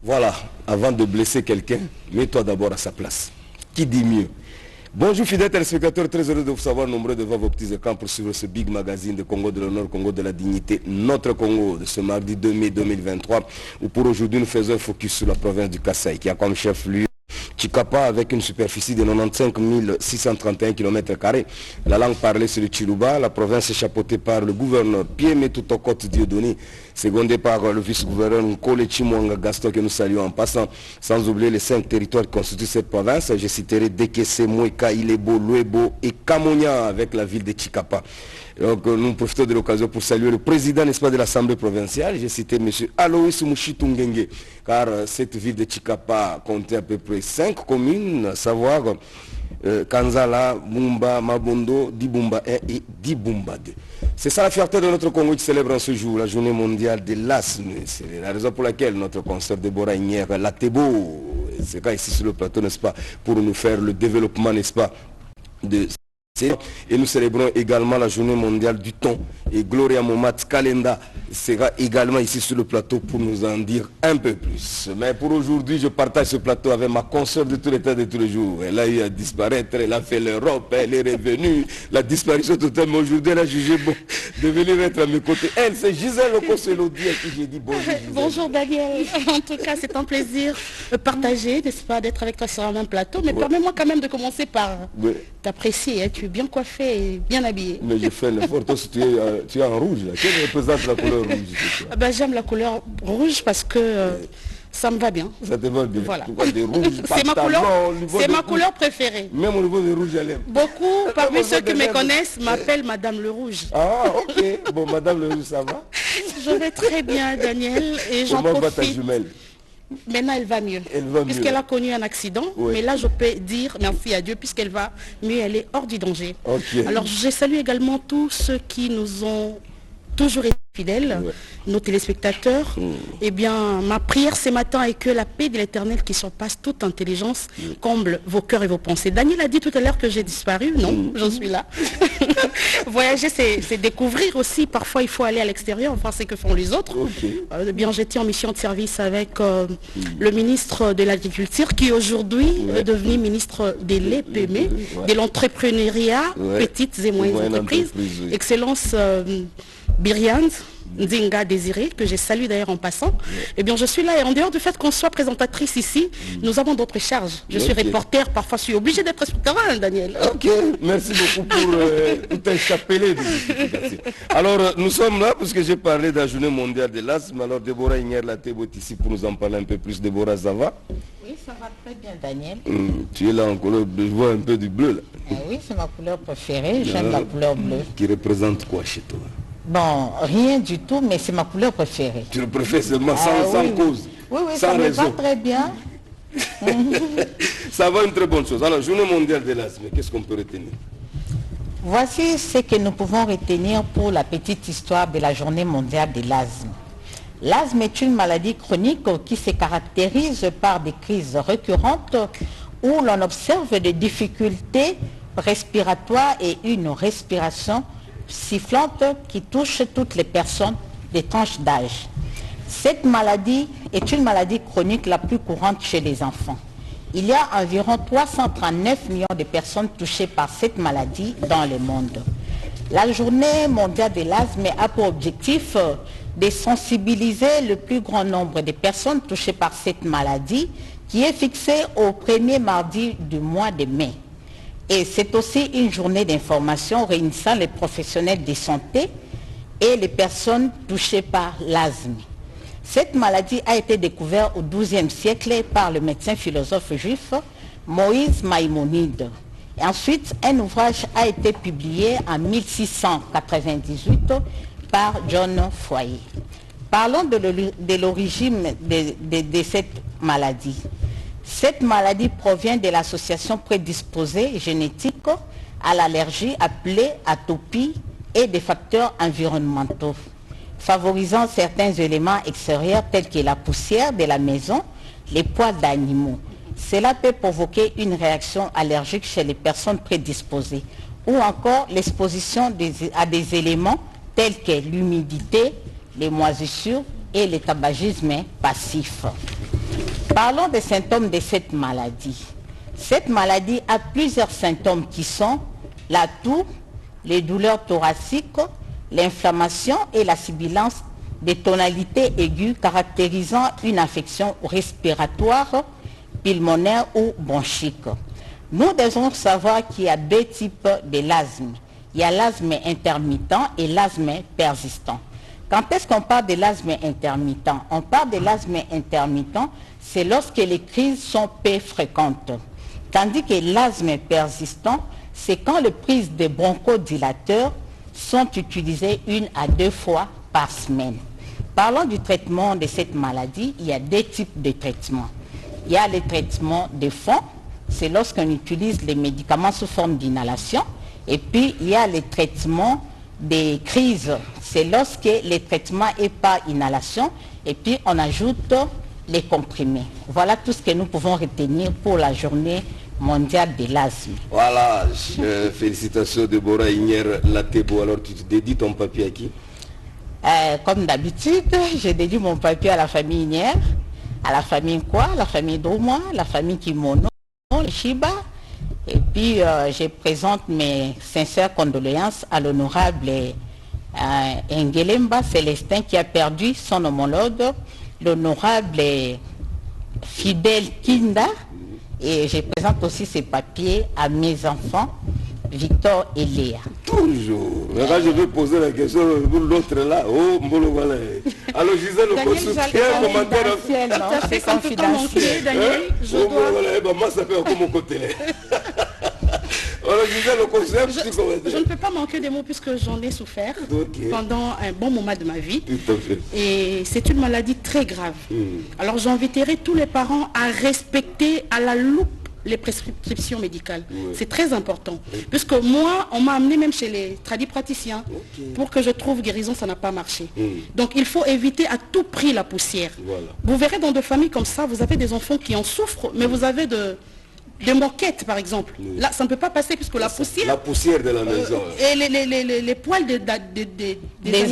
Voilà, avant de blesser quelqu'un, mets-toi d'abord à sa place. Qui dit mieux? Bonjour fidèles téléspectateurs, très heureux de vous savoir nombreux devant vos petits écrans pour suivre ce big magazine de Congo de l'honneur, Congo de la dignité, notre Congo de ce mardi 2 mai 2023, où pour aujourd'hui nous faisons un focus sur la province du Kasaï, qui a comme chef-lieu Chikapa avec une superficie de 95 631 km². La langue parlée c'est le Chiluba. La province est chapeautée par le gouverneur Pierre Metutokot Dieudonné, secondé par le vice-gouverneur Nkole Chimwanga Gaston que nous saluons en passant, sans oublier les 5 territoires qui constituent cette province. Je citerai Dekese, Mweka, Ilebo, Luebo et Kamonia avec la ville de Chikapa. Donc nous profitons de l'occasion pour saluer le président, n'est-ce pas, de l'Assemblée provinciale. J'ai cité M. Alois Mouchitungenge, car cette ville de Chikapa comptait à peu près 5 communes, à savoir Kanzala, Bumba, Mabondo, Dibumba 1 et Dibumba 2. C'est ça la fierté de notre Congo qui célèbre en ce jour la journée mondiale de l'asthme. C'est la raison pour laquelle notre consoeur Déborah Ignière, la Tebo, c'est ici sur le plateau, n'est-ce pas, pour nous faire le développement, n'est-ce pas, de... Et nous célébrons également la journée mondiale du thon. Et Gloria Momat Kalenda sera également ici sur le plateau pour nous en dire un peu plus. Mais pour aujourd'hui, je partage ce plateau avec ma consoeur de tous les temps de tous les jours. Elle a eu à disparaître, elle a fait l'Europe, elle est revenue. La disparition totale, mais aujourd'hui elle a jugé bon de venir être à mes côtés. Elle, c'est Gisèle Okoselodi à qui j'ai dit bonjour Gisèle. Bonjour Daniel. En tout cas, c'est un plaisir de partager, n'est-ce pas, d'être avec toi sur un même plateau. Mais permets-moi quand même de commencer par t'apprécier. Hein. Tu es bien coiffé et bien habillé. Mais je fais un effort. Toi, tu es en rouge. Là. Quelle représente la couleur rouge? Ben, j'aime la couleur rouge parce que ça me va bien. Ça te va bien. Voilà. C'est ma couleur préférée. Même au niveau des rouges, elle aime. Beaucoup, parmi ceux qui me connaissent, m'appellent Madame le Rouge. Ah, ok. Bon, Madame le Rouge, ça va? Je vais très bien, Daniel. Et j'en profite. Comment va ta jumelle? Maintenant, elle va mieux. Puisqu'elle a connu un accident. Oui. Mais là, je peux dire merci à Dieu, puisqu'elle va mieux, elle est hors du danger. Okay. Alors, je salue également tous ceux qui nous ont toujours été fidèles, nos téléspectateurs. Eh bien, ma prière ce matin est que la paix de l'Éternel qui surpasse toute intelligence comble vos cœurs et vos pensées. Daniel a dit tout à l'heure que j'ai disparu. Non, j'en suis là. Voyager, c'est découvrir aussi. Parfois, il faut aller à l'extérieur, voir ce que font les autres. Eh bien, j'étais en mission de service avec le ministre de l'Agriculture qui aujourd'hui est devenu ministre de l'EPM, de l'entrepreneuriat, petites et moyennes entreprises. Excellence Byriane Nzinga Désiré, que je salue d'ailleurs en passant. Eh bien, je suis là et en dehors du fait qu'on soit présentatrice ici, nous avons d'autres charges. Je suis reporter, parfois je suis obligé d'être sur le terrain, Daniel. Ok, merci beaucoup pour tout un chapelet de justification. Alors, nous sommes là parce que j'ai parlé de la journée mondiale de l'asthme. Alors, Déborah Ignière-Latébo est ici pour nous en parler un peu plus. Déborah, ça va? Oui, ça va très bien, Daniel. Tu es là en couleur, je vois un peu du bleu là. Oui, c'est ma couleur préférée, j'aime la couleur bleue. Qui représente quoi chez toi? Bon, rien du tout, mais c'est ma couleur préférée. Tu le préfères seulement sans cause? Oui, sans ça raison. me va très bien. Ça va, une très bonne chose. Alors, journée mondiale de l'asthme, qu'est-ce qu'on peut retenir? Voici ce que nous pouvons retenir pour la petite histoire de la journée mondiale de l'asthme. L'asthme est une maladie chronique qui se caractérise par des crises récurrentes où l'on observe des difficultés respiratoires et une respiration sifflante qui touche toutes les personnes des tranches d'âge. Cette maladie est une maladie chronique la plus courante chez les enfants. Il y a environ 339 millions de personnes touchées par cette maladie dans le monde. La journée mondiale de l'asthme a pour objectif de sensibiliser le plus grand nombre de personnes touchées par cette maladie qui est fixée au premier mardi du mois de mai. Et c'est aussi une journée d'information réunissant les professionnels de santé et les personnes touchées par l'asthme. Cette maladie a été découverte au XIIe siècle par le médecin philosophe juif Moïse Maïmonide. Et ensuite, un ouvrage a été publié en 1698 par John Foyer. Parlons de l'origine de cette maladie. Cette maladie provient de l'association prédisposée génétique à l'allergie appelée atopie et des facteurs environnementaux, favorisant certains éléments extérieurs tels que la poussière de la maison, les poils d'animaux. Cela peut provoquer une réaction allergique chez les personnes prédisposées ou encore l'exposition à des éléments tels que l'humidité, les moisissures et le tabagisme passif. Parlons des symptômes de cette maladie. Cette maladie a plusieurs symptômes qui sont la toux, les douleurs thoraciques, l'inflammation et la sibilance des tonalités aiguës caractérisant une affection respiratoire, pulmonaire ou bronchique. Nous devons savoir qu'il y a deux types de l'asthme. Il y a l'asthme intermittent et l'asthme persistant. Quand est-ce qu'on parle de l'asthme intermittent? On parle de l'asthme intermittent, c'est lorsque les crises sont peu fréquentes. Tandis que l'asthme persistant, c'est quand les prises de bronchodilateurs sont utilisées 1 à 2 fois par semaine. Parlons du traitement de cette maladie, il y a deux types de traitements. Il y a le traitement de fond, c'est lorsqu'on utilise les médicaments sous forme d'inhalation. Et puis, il y a le traitement des crises, c'est lorsque le traitement est par inhalation. Et puis, on ajoute les comprimés. Voilà tout ce que nous pouvons retenir pour la journée mondiale de l'asthme. Voilà, félicitations Deborah Igner Latebo. Alors, tu dédies ton papier à qui? Comme d'habitude, je dédie mon papier à la famille Igner, à la famille Nkwa, la famille Drouma, la famille Kimono, le Shiba. Et puis, je présente mes sincères condoléances à l'honorable Ngelemba Célestin qui a perdu son homologue, l'honorable Fidel Kinda. Et je présente aussi ces papiers à mes enfants, Victor et Léa. Toujours. Mais quand je vais poser la question, l'autre là, oh, Mbolo, voilà. Alors Gisèle, on se soutient, commentaire. C'est confidentiel. Daniel, je dois... Moi, ça fait encore mon côté. Alors Gisèle, le concept, je ne peux pas manquer des mots puisque j'en ai souffert pendant un bon moment de ma vie. Tout à fait. Et c'est une maladie très grave. Alors j'inviterai tous les parents à respecter à la loupe les prescriptions médicales. C'est très important. Puisque moi, on m'a amené même chez les tradipraticiens pour que je trouve guérison, ça n'a pas marché. Donc il faut éviter à tout prix la poussière. Voilà. Vous verrez dans des familles comme ça, vous avez des enfants qui en souffrent, mais vous avez des moquettes par exemple. Là, ça ne peut pas passer puisque la poussière... La poussière de la maison. Et les poils des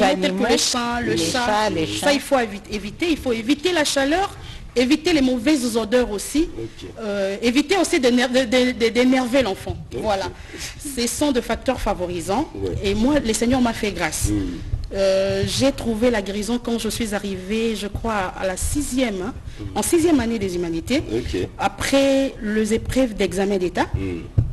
animaux, les chats, le chat, ça il faut éviter. Il faut éviter la chaleur, éviter les mauvaises odeurs aussi, éviter aussi d'énerver l'enfant. Voilà. Ce sont des facteurs favorisants. Et moi, le Seigneur m'a fait grâce. J'ai trouvé la guérison quand je suis arrivée, je crois, à la 6e, en 6e année des humanités, après les épreuves d'examen d'État.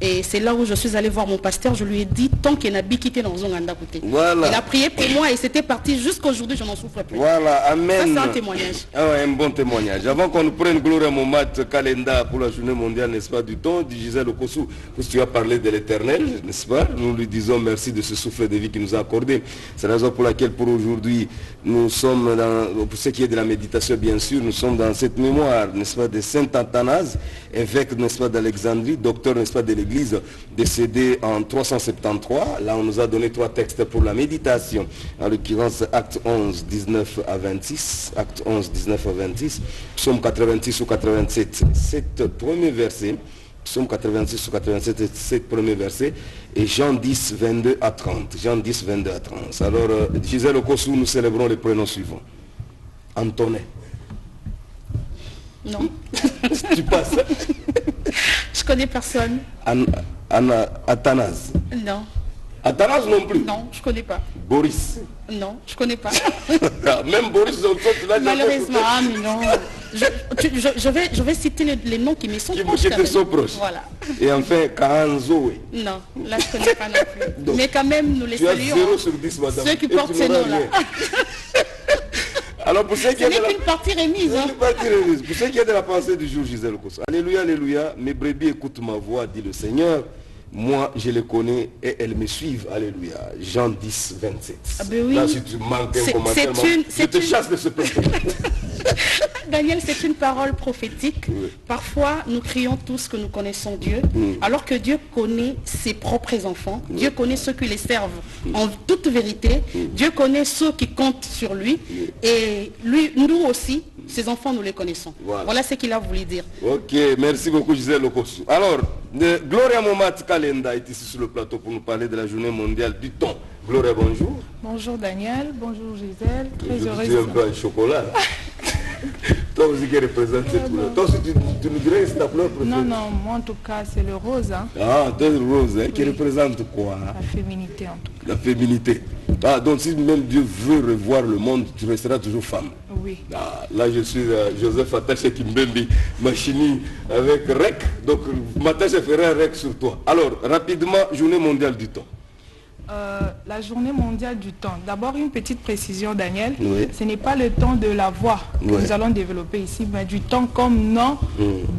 Et c'est là où je suis allée voir mon pasteur, je lui ai dit, tant qu'il n'a pas quitté dans un anda côté. Voilà. Il a prié pour moi et c'était parti jusqu'aujourd'hui, je n'en souffre plus. Voilà, amen. Ça, c'est un témoignage. Ah ouais, un bon témoignage. Avant qu'on nous prenne Gloria Momat Kalenda pour la journée mondiale, n'est-ce pas, du temps, du Gisèle Okossou, parce que tu as parlé de l'éternel, n'est-ce pas? Nous lui disons merci de ce souffle de vie qu'il nous a accordé. C'est la raison pour laquelle pour aujourd'hui, nous sommes dans, pour ce qui est de la méditation, bien sûr, nous sommes dans cette mémoire, n'est-ce pas, de Saint Athanase, évêque, n'est-ce pas, d'Alexandrie, docteur, n'est-ce pas, de l'Église, décédé en 373. Là, on nous a donné 3 textes pour la méditation. En l'occurrence, acte 11, 19 à 26. Acte 11, 19 à 26. Psaume 86 ou 87. 7 premiers versets. Psaume 86 ou 87, 7 premiers versets. Et Jean 10, 22 à 30. Jean 10, 22 à 30. Alors, Gisèle Okossou, nous célébrons les prénoms suivants. Antonin. Non. Tu passes. Je connais personne. Athanase. Non. Athanase non plus. Non, je connais pas. Boris. Non, je connais pas. Même Boris là. Malheureusement, mais non. Je vais citer les noms qui me sont proches. Qui te sont proches. Voilà. Et enfin, Kahanzoé. Non, là je connais pas non plus. Donc, mais quand même, nous les saluons. Tu as 0 sur 10, madame. Ceux qui portent ces noms-là. Alors pour ceux qui n'est qu'une partie remise. Pour ceux qui est de la pensée du jour, Gisèle Okossou. Alléluia, alléluia. Mes brebis écoutent ma voix, dit le Seigneur. Moi, je les connais et elles me suivent. Alléluia. Jean 10, 27. Ah ben oui. Là, si tu manques un commentaire, je te chasse de ce peuple. Daniel, c'est une parole prophétique. Oui. Parfois, nous crions tous que nous connaissons Dieu, alors que Dieu connaît ses propres enfants. Dieu connaît ceux qui les servent en toute vérité. Dieu connaît ceux qui comptent sur lui. Et lui, nous aussi, ses enfants, nous les connaissons. Voilà ce qu'il a voulu dire. Ok, merci beaucoup Gisèle Okossou. Alors, Gloria Momat Kalenda est ici sur le plateau pour nous parler de la journée mondiale du thon. Gloria, bonjour. Bonjour Daniel, bonjour Gisèle. Très heureuse. Tu es un peu un chocolat. Toi aussi qui représente cette couleur. Toi aussi tu nous dirais que c'est ta couleur préférée? Non, non, moi en tout cas c'est le rose. Hein. Ah, toi le rose, hein, oui. Qui représente quoi? La féminité en tout cas. La féminité. Ah, donc si même Dieu veut revoir le monde, tu resteras toujours femme. Oui. Ah, là je suis Joseph Attaché Kimbembi, Machini avec REC. Donc Matache ferait un REC sur toi. Alors, rapidement, journée mondiale du temps. La journée mondiale du temps. D'abord, une petite précision, Daniel. Oui. Ce n'est pas le temps de la voix que nous allons développer ici, mais du temps comme nom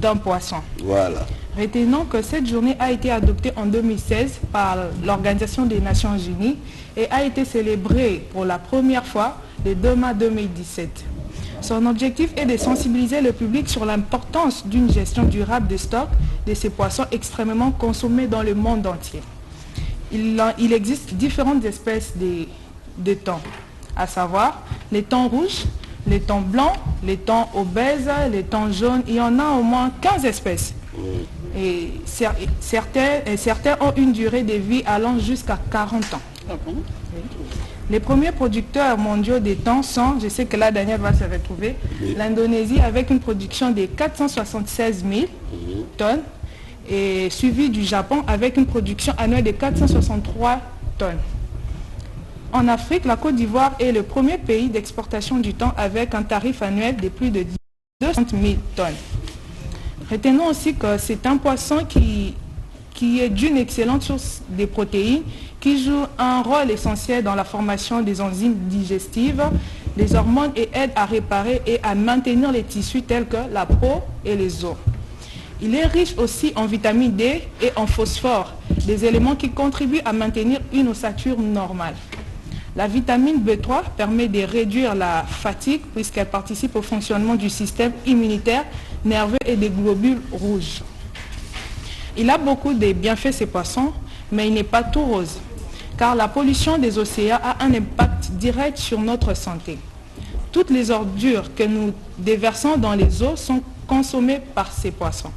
d'un poisson. Voilà. Retenons que cette journée a été adoptée en 2016 par l'Organisation des Nations Unies et a été célébrée pour la première fois le 2 mars 2017. Son objectif est de sensibiliser le public sur l'importance d'une gestion durable des stocks de ces poissons extrêmement consommés dans le monde entier. Il existe différentes espèces de thons, à savoir les thons rouges, les thons blancs, les thons obèses, les thons jaunes. Il y en a au moins 15 espèces. Et certains ont une durée de vie allant jusqu'à 40 ans. Les premiers producteurs mondiaux des thons sont, je sais que là Daniel va se retrouver, l'Indonésie avec une production de 476 000 tonnes. Et suivi du Japon avec une production annuelle de 463 tonnes. En Afrique, la Côte d'Ivoire est le premier pays d'exportation du thon avec un tarif annuel de plus de 200 000 tonnes. Retenons aussi que c'est un poisson qui est d'une excellente source de protéines, qui joue un rôle essentiel dans la formation des enzymes digestives, des hormones et aide à réparer et à maintenir les tissus tels que la peau et les os. Il est riche aussi en vitamine D et en phosphore, des éléments qui contribuent à maintenir une ossature normale. La vitamine B3 permet de réduire la fatigue puisqu'elle participe au fonctionnement du système immunitaire, nerveux et des globules rouges. Il a beaucoup de bienfaits ces poissons, mais il n'est pas tout rose, car la pollution des océans a un impact direct sur notre santé. Toutes les ordures que nous déversons dans les eaux sont consommées par ces poissons.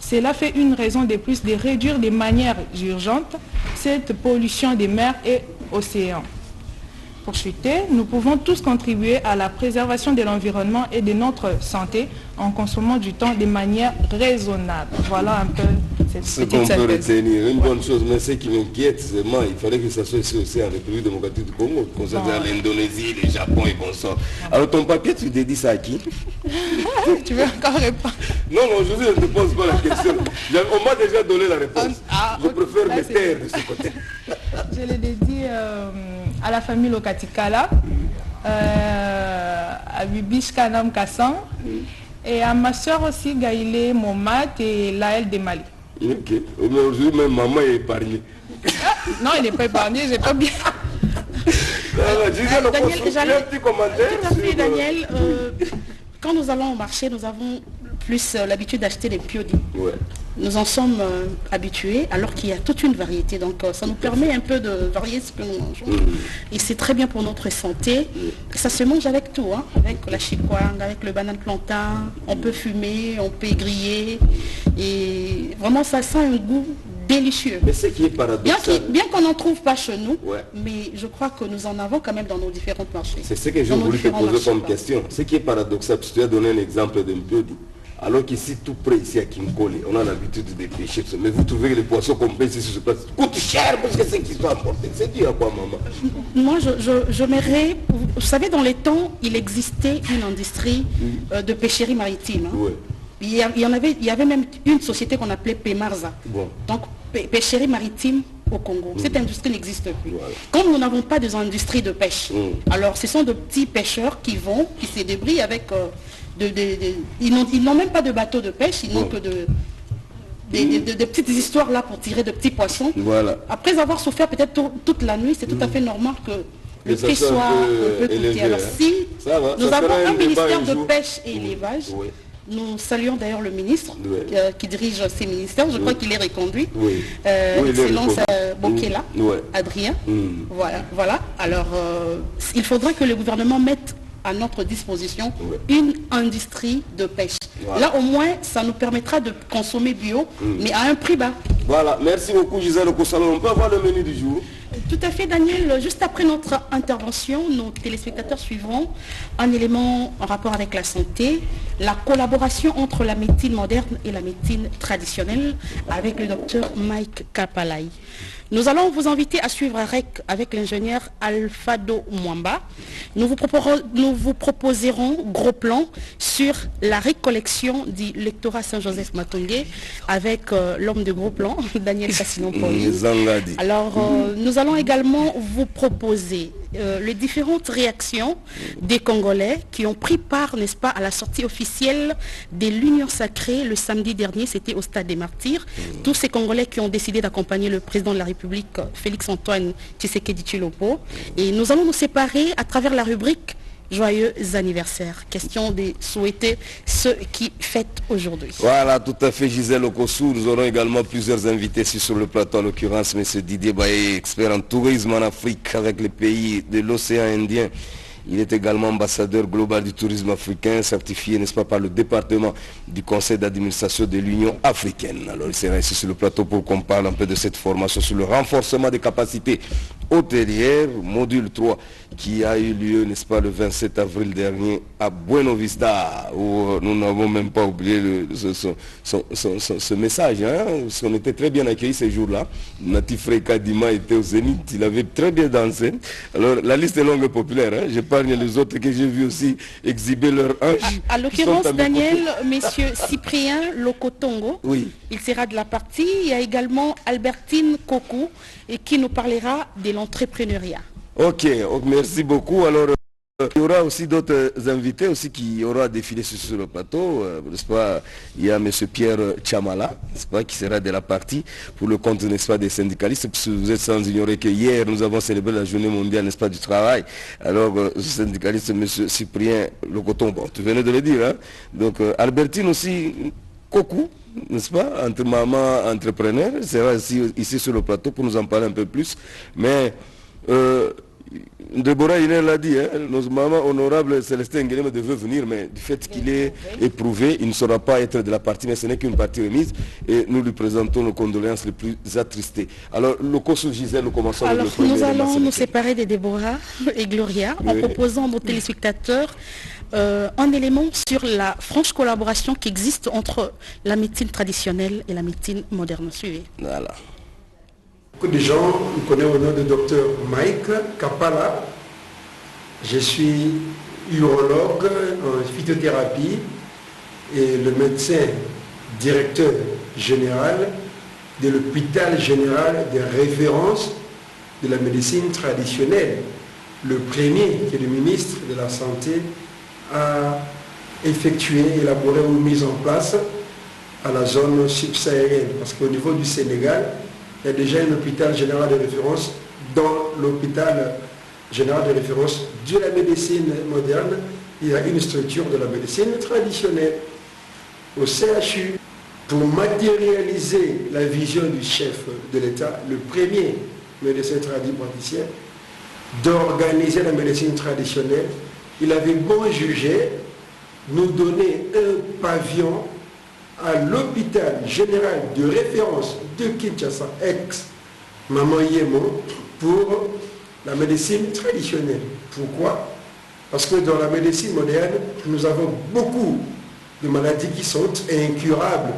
Cela fait une raison de plus de réduire de manière urgente cette pollution des mers et océans. Pour chuter, nous pouvons tous contribuer à la préservation de l'environnement et de notre santé en consommant du thon de manière raisonnable. Voilà un peu cette ce petite qu'on peut synthèse. retenir. Une bonne chose, mais ce qui m'inquiète, c'est moi, il fallait que ça soit ici aussi en République démocratique du Congo, concernant l'Indonésie, le Japon et consorts. Alors ton papier, tu dédies ça à qui? Tu veux encore répondre? Non, non, je ne te pose pas la question. On m'a déjà donné la réponse. Je préfère me taire de ce côté. Je l'ai dédié à la famille Lokatikala, à Bibish Kanam Kassan, et à ma soeur aussi, Gaïlé Momat et Laël de Mali. Ok. Mais aujourd'hui, même maman est épargnée. Non, il n'est pas épargné, j'ai pas bien. Daniel, un petit commentaire. Tout à fait, Daniel. Quand nous allons au marché, nous avons plus l'habitude d'acheter des piodis. Ouais. Nous en sommes habitués alors qu'il y a toute une variété. Donc ça nous permet un peu de varier ce que nous mangeons. Et c'est très bien pour notre santé. Ça se mange avec tout, hein, avec la chikwang, avec le banane plantain. On peut fumer, on peut griller. Et vraiment ça sent un goût délicieux. Mais ce qui est paradoxal. Bien qu'on n'en trouve pas chez nous, mais je crois que nous en avons quand même dans nos différents marchés. C'est ce que j'ai voulu te poser comme question. Ce qui est paradoxal, parce que tu as donné un exemple d'un piodi. Alors qu'ici, tout près, ici à Kinkole, on a l'habitude de pêcher. Mais vous trouvez que les poissons qu'on pêche ici sur place coûtent cher parce que c'est qui sont apportés. C'est dû à quoi, maman? Moi, je m'aimerais... Vous savez, dans les temps, il existait une industrie de pêcherie maritime. Hein. Ouais. Il y avait même une société qu'on appelait Pemarza. Bon. Donc, pêcherie maritime au Congo. Cette industrie n'existe plus. Voilà. Comme nous n'avons pas d'industrie de pêche, alors ce sont de petits pêcheurs qui se débrouillent avec... ils n'ont même pas de bateau de pêche, ils n'ont que de petites histoires là pour tirer de petits poissons. Voilà. Après avoir souffert peut-être toute la nuit, c'est tout à fait normal que le prix soit un peu coûté. Alors si nous avons un ministère de pêche et élevage, nous saluons d'ailleurs le ministre qui dirige ces ministères, je crois qu'il est reconduit, l'excellence Bokela, Adrien. Voilà. Alors il faudra que le gouvernement mette à notre disposition une industrie de pêche. Voilà. Là, au moins, ça nous permettra de consommer bio, mais à un prix bas. Voilà, merci beaucoup Gisèle Kosalon. On peut avoir le menu du jour? Tout à fait, Daniel. Juste après notre intervention, nos téléspectateurs suivront un élément en rapport avec la santé, la collaboration entre la médecine moderne et la médecine traditionnelle avec le docteur Mike Kapalai. Nous allons vous inviter à suivre avec l'ingénieur Alfado Mwamba. Nous vous proposerons gros plan sur la récollection du lectorat Saint-Joseph Matongué avec l'homme de gros plan, Daniel Kassinon-Poli. Alors, nous allons également vous proposer les différentes réactions des Congolais qui ont pris part, n'est-ce pas, à la sortie officielle de l'Union Sacrée le samedi dernier, c'était au Stade des Martyrs. Tous ces Congolais qui ont décidé d'accompagner le président de la République, Félix-Antoine Tshisekedi Tshilombo. Et nous allons nous séparer à travers la rubrique Joyeux anniversaire. Question de souhaiter ceux qui fêtent aujourd'hui. Voilà, tout à fait, Gisèle Okossou. Nous aurons également plusieurs invités sur le plateau, en l'occurrence M. Didier Baye, expert en tourisme en Afrique avec les pays de l'océan Indien. Il est également ambassadeur global du tourisme africain, certifié, n'est-ce pas, par le département du conseil d'administration de l'Union africaine. Alors il sera ici sur le plateau pour qu'on parle un peu de cette formation sur le renforcement des capacités hôtelières, module 3, qui a eu lieu, n'est-ce pas, le 27 avril dernier à Buena Vista, où nous n'avons même pas oublié ce message, hein, parce qu'on était très bien accueillis ces jours-là. Natif Freka Dima était au Zénith, il avait très bien dansé. Alors la liste est longue et populaire, hein. J'épargne les autres que j'ai vu aussi exhiber leur hanche. À l'occurrence, Daniel, monsieur Cyprien Lokotongo, oui. Il sera de la partie. Il y a également Albertine Kokou et qui nous parlera de l'entrepreneuriat. Ok, merci beaucoup. Alors, il y aura aussi d'autres invités aussi qui auront défilé sur le plateau, n'est-ce pas? Il y a M. Pierre Chamala, n'est-ce pas, qui sera de la partie pour le compte, n'est-ce pas, des syndicalistes. Parce que vous êtes sans ignorer que hier, nous avons célébré la journée mondiale, n'est-ce pas, du travail. Alors, ce syndicaliste, M. Cyprien Locoton, bon, tu venais de le dire, hein. Donc, Albertine aussi, Kokou, n'est-ce pas, entre maman entrepreneur, sera ici sur le plateau pour nous en parler un peu plus. Mais... Deborah Hiner l'a dit, hein, notre maman honorable Célestin Nguelema devait venir, mais du fait qu'il est éprouvé, il ne saura pas être de la partie, mais ce n'est qu'une partie remise, et nous lui présentons nos condoléances les plus attristées. Alors, le Kossou Gisèle, nous commençons avec le premier. Nous allons nous séparer de Deborah et Gloria en proposant à nos téléspectateurs un élément sur la franche collaboration qui existe entre la médecine traditionnelle et la médecine moderne. Suivez. Voilà. Beaucoup de gens me connaissent au nom de Dr Mike Kapala. Je suis urologue en phytothérapie et le médecin directeur général de l'hôpital général de référence de la médecine traditionnelle. Le premier que le ministre de la Santé a effectué, élaboré ou mis en place à la zone subsaharienne. Parce qu'au niveau du Sénégal, il y a déjà un hôpital général de référence dans l'hôpital général de référence de la médecine moderne. Il y a une structure de la médecine traditionnelle au CHU pour matérialiser la vision du chef de l'État, le premier médecin praticien, d'organiser la médecine traditionnelle. Il avait bon jugé nous donner un pavillon à l'hôpital général de référence de Kinshasa, ex-Maman Yemo, pour la médecine traditionnelle. Pourquoi? Parce que dans la médecine moderne, nous avons beaucoup de maladies qui sont incurables.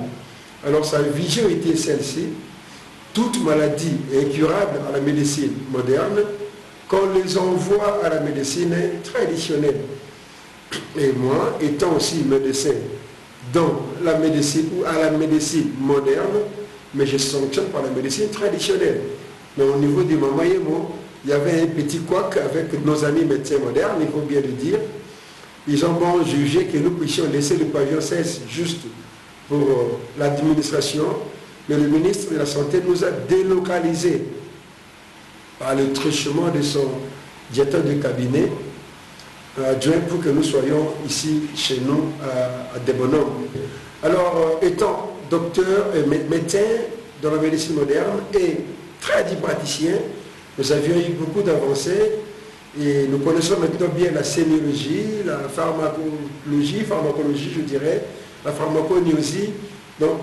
Alors sa vision était celle-ci: toute maladie est incurable à la médecine moderne, qu'on les envoie à la médecine traditionnelle. Et moi, étant aussi médecin dans la médecine ou à la médecine moderne, mais je sanctionne par la médecine traditionnelle. Mais au niveau du Maman Yemo, il y avait un petit couac avec nos amis médecins modernes, il faut bien le dire. Ils ont bon jugé que nous puissions laisser le pavillon 16 juste pour l'administration, mais le ministre de la Santé nous a délocalisés par le truchement de son directeur de cabinet adjoint pour que nous soyons ici chez nous à Debonom. Alors, étant docteur et médecin dans la médecine moderne et tradipraticien, nous avions eu beaucoup d'avancées et nous connaissons maintenant bien la sémiologie, la pharmacologie, je dirais, la pharmacognosie. Donc,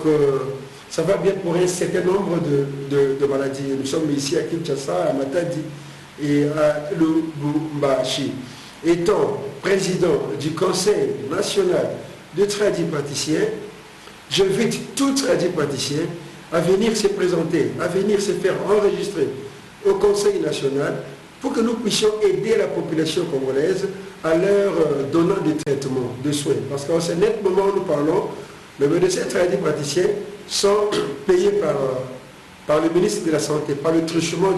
ça va bien pour un certain nombre de maladies. Nous sommes ici à Kinshasa, à Matadi et à Lubumbashi. Étant président du Conseil national de tradipraticiens, j'invite tout tradipraticien à venir se présenter, à venir se faire enregistrer au Conseil national pour que nous puissions aider la population congolaise à leur donnant des traitements, de soins. Parce qu'en ce net moment où nous parlons, les médecins tradipraticiens sont payés par le ministre de la Santé, par le truchement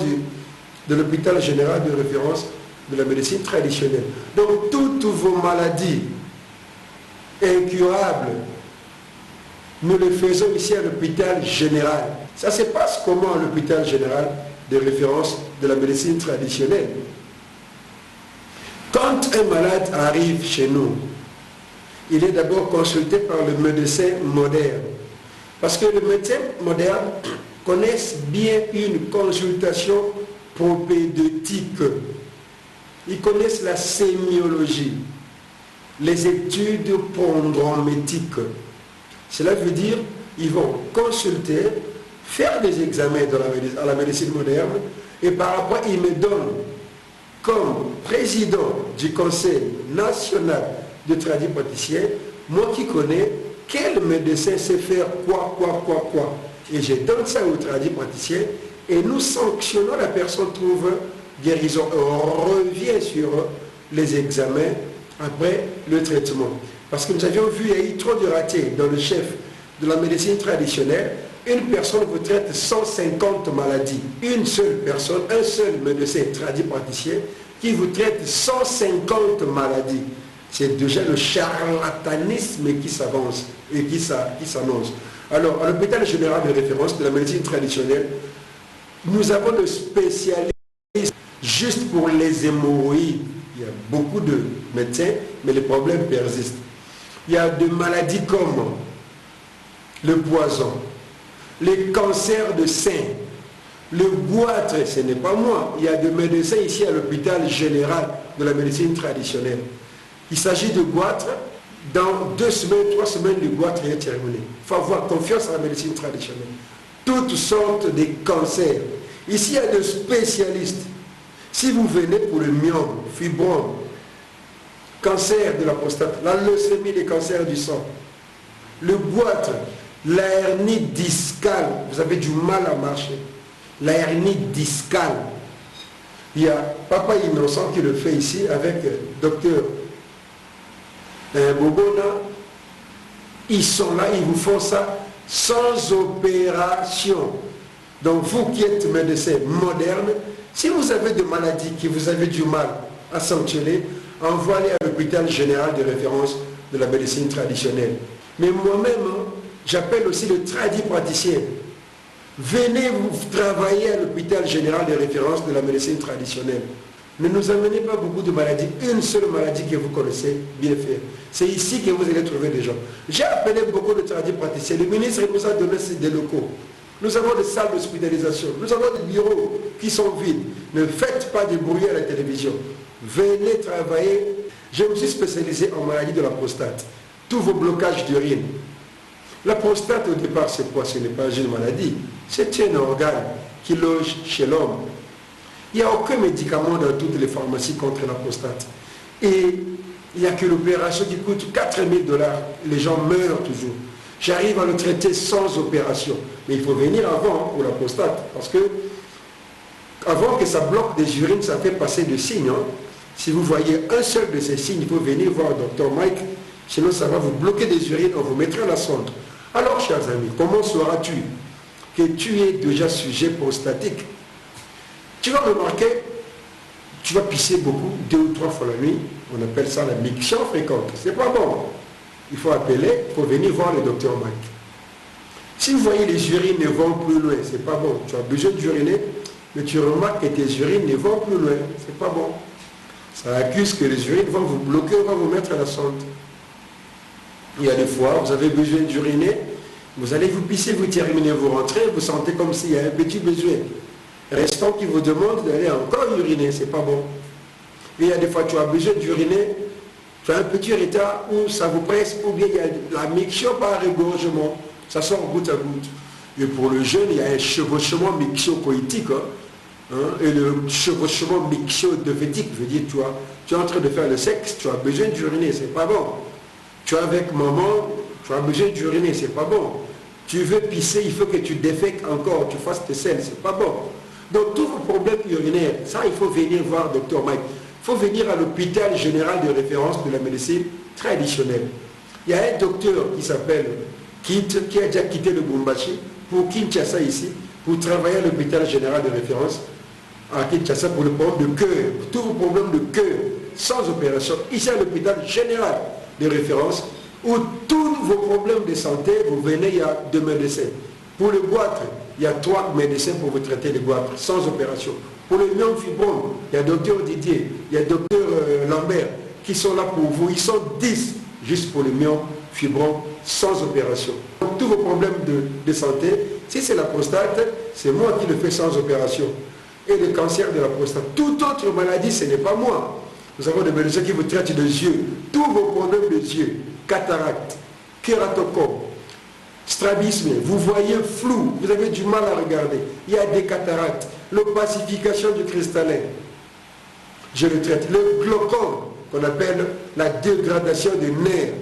de l'hôpital général de référence de la médecine traditionnelle. Donc toutes vos maladies incurables, nous les faisons ici à l'hôpital général. Ça se passe comment à l'hôpital général de référence de la médecine traditionnelle? Quand un malade arrive chez nous, il est d'abord consulté par le médecin moderne. Parce que les médecins modernes connaissent bien une consultation propédeutique. Ils connaissent la sémiologie, les études pondrométiques. Cela veut dire qu'ils vont consulter, faire des examens à la médecine moderne et par rapport, ils me donnent comme président du Conseil national de tradipraticiens, moi qui connais quel médecin sait faire quoi. Et je donne ça aux tradipraticiens et nous sanctionnons, la personne trouve guérison. On revient sur les examens après le traitement. Parce que nous avions vu, il y a eu trop de ratés dans le chef de la médecine traditionnelle. Une personne vous traite 150 maladies. Une seule personne, un seul médecin tradipraticien qui vous traite 150 maladies. C'est déjà le charlatanisme qui s'avance et qui s'annonce. Alors, à l'hôpital général de référence de la médecine traditionnelle, nous avons des spécialistes juste pour les hémorroïdes. Il y a beaucoup de médecins, mais les problèmes persistent. Il y a des maladies comme le poison, les cancers de sein, le goitre, ce n'est pas moi. Il y a des médecins ici à l'hôpital général de la médecine traditionnelle. Il s'agit de goitre. Dans 2 semaines, 3 semaines, le goitre est terminé. Il faut avoir confiance à la médecine traditionnelle. Toutes sortes de cancers. Ici, il y a des spécialistes. Si vous venez pour le myome, fibrome, cancer de la prostate, la leucémie, les cancers du sang, le goitre, la hernie discale, vous avez du mal à marcher, la hernie discale. Il y a Papa Innocent qui le fait ici avec docteur Bobona. Ils sont là, ils vous font ça sans opération. Donc vous qui êtes médecin moderne, si vous avez des maladies que vous avez du mal à sanctionner, envoyez à l'hôpital général de référence de la médecine traditionnelle. Mais moi-même, j'appelle aussi le tradipraticien. Venez vous travailler à l'hôpital général de référence de la médecine traditionnelle. Ne nous amenez pas beaucoup de maladies, une seule maladie que vous connaissez bien faire. C'est ici que vous allez trouver des gens. J'ai appelé beaucoup de tradipraticiens. Le ministre nous a donné des locaux. Nous avons des salles d'hospitalisation. Nous avons des bureaux qui sont vides. Ne faites pas de bruit à la télévision. Venez travailler. Je me suis spécialisé en maladie de la prostate. Tous vos blocages d'urine. La prostate, au départ, c'est quoi? Ce n'est pas une maladie. C'est un organe qui loge chez l'homme. Il n'y a aucun médicament dans toutes les pharmacies contre la prostate. Et il n'y a que l'opération qui coûte 4 000 $. Les gens meurent toujours. J'arrive à le traiter sans opération. Mais il faut venir avant pour la prostate. Parce que avant que ça bloque des urines, ça fait passer des signes. Si vous voyez un seul de ces signes, il faut venir voir le Dr Mike. Sinon, ça va vous bloquer des urines, on vous mettra la sonde. Alors, chers amis, comment sauras-tu que tu es déjà sujet prostatique? Tu vas remarquer, tu vas pisser beaucoup, 2 ou 3 fois la nuit. On appelle ça la miction fréquente. C'est pas bon. Il faut appeler, il faut venir voir le docteur Mike. Si vous voyez les urines ne vont plus loin, c'est pas bon. Tu as besoin d'uriner, mais tu remarques que tes urines ne vont plus loin. C'est pas bon. Ça accuse que les urines vont vous bloquer, on va vous mettre à la sonde. Il y a des fois, vous avez besoin d'uriner, vous allez vous pisser, vous terminez, vous rentrez, vous sentez comme s'il y a un petit besoin. Restant qui vous demande d'aller encore uriner, c'est pas bon. Et il y a des fois, tu as besoin d'uriner, tu as un petit retard où ça vous presse, ou bien il y a la mixture par égorgement, ça sort goutte à goutte. Et pour le jeune, il y a un chevauchement mixo-coïtique. Et le chevauchement mixo-devétique veut dire, tu es en train de faire le sexe, tu as besoin d'uriner, c'est pas bon. Tu es avec maman, tu as besoin d'uriner, c'est pas bon. Tu veux pisser, il faut que tu défèques encore, tu fasses tes selles, c'est pas bon. Donc tous vos problèmes urinaires, ça il faut venir voir Dr Mike. Il faut venir à l'hôpital général de référence de la médecine traditionnelle. Il y a un docteur qui s'appelle Kit, qui a déjà quitté le Bumbashi pour Kinshasa ici, pour travailler à l'hôpital général de référence à Kinshasa pour le problème de cœur, pour tous vos problèmes de cœur, sans opération. Ici à l'hôpital général de référence, où tous vos problèmes de santé, vous venez, il y a 2 médecins. Pour le goitre, il y a 3 médecins pour vous traiter les goitres, sans opération. Pour le myome fibrome, il y a docteur Didier, il y a docteur Lambert, qui sont là pour vous. Ils sont 10 juste pour le myome fibrome, sans opération. Donc, tous vos problèmes de santé, si c'est la prostate, c'est moi qui le fais sans opération. Et le cancer de la prostate. Toute autre maladie, ce n'est pas moi. Nous avons des médecins qui vous traitent des yeux. Tous vos problèmes des yeux, cataracte, kératocone, strabisme, vous voyez flou, vous avez du mal à regarder. Il y a des cataractes, l'opacification du cristallin, je le traite. Le glaucome, qu'on appelle la dégradation des nerfs.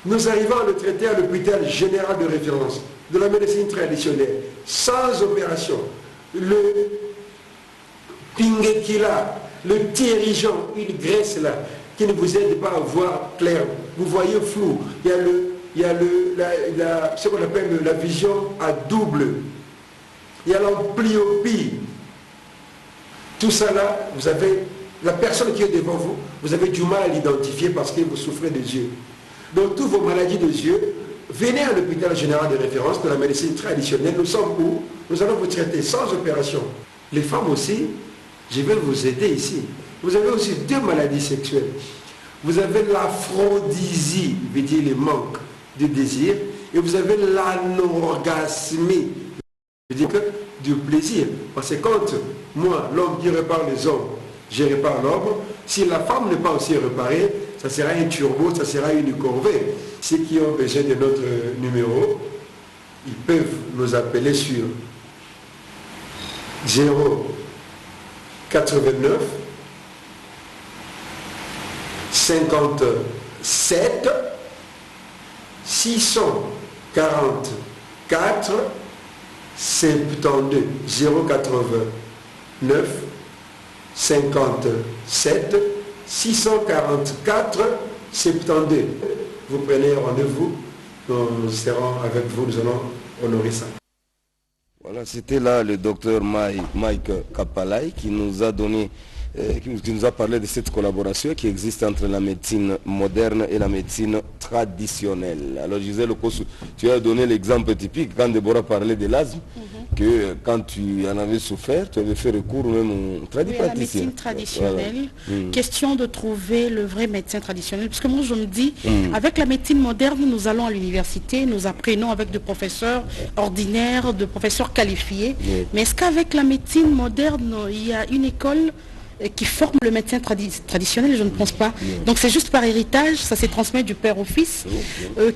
Nous arrivons à le traiter à l'hôpital général de référence de la médecine traditionnelle, sans opération. Le pingekila, le thérigeon, une graisse là, qui ne vous aide pas à voir clair. Vous voyez flou. Il y a ce qu'on appelle la vision à double. Il y a l'amblyopie. Tout ça là, vous avez, la personne qui est devant vous, vous avez du mal à l'identifier parce que vous souffrez des yeux. Donc toutes vos maladies des yeux, venez à l'hôpital général de référence de la médecine traditionnelle. Nous sommes où? Nous allons vous traiter sans opération. Les femmes aussi, je vais vous aider ici. Vous avez aussi 2 maladies sexuelles. Vous avez l'aphrodisia, veut dire le manque de désir, et vous avez l'anorgasmie, veut dire que du plaisir. Parce que quand moi, l'homme qui répare les hommes, je répare l'homme, si la femme n'est pas aussi réparée, ça sera un turbo, ça sera une corvée. Ceux qui ont besoin de notre numéro, ils peuvent nous appeler sur 089 57 644 72 089 57 644 72. Vous prenez rendez-vous, nous serons avec vous, nous allons honorer ça. Voilà, c'était là le docteur Mike Kapalai qui nous a donné, qui nous a parlé de cette collaboration qui existe entre la médecine moderne et la médecine traditionnelle. Alors je disais, tu as donné l'exemple typique quand Déborah parlait de l'asthme, que quand tu en avais souffert, tu avais fait recours même au tradipraticien. Oui, à la médecine traditionnelle. Voilà. Question de trouver le vrai médecin traditionnel. Parce que moi je me dis, avec la médecine moderne, nous allons à l'université, nous apprenons avec des professeurs ordinaires, de professeurs qualifiés. Mais est-ce qu'avec la médecine moderne, il y a une école qui forme le médecin traditionnel? Je ne pense pas. Donc c'est juste par héritage, ça s'est transmis du père au fils.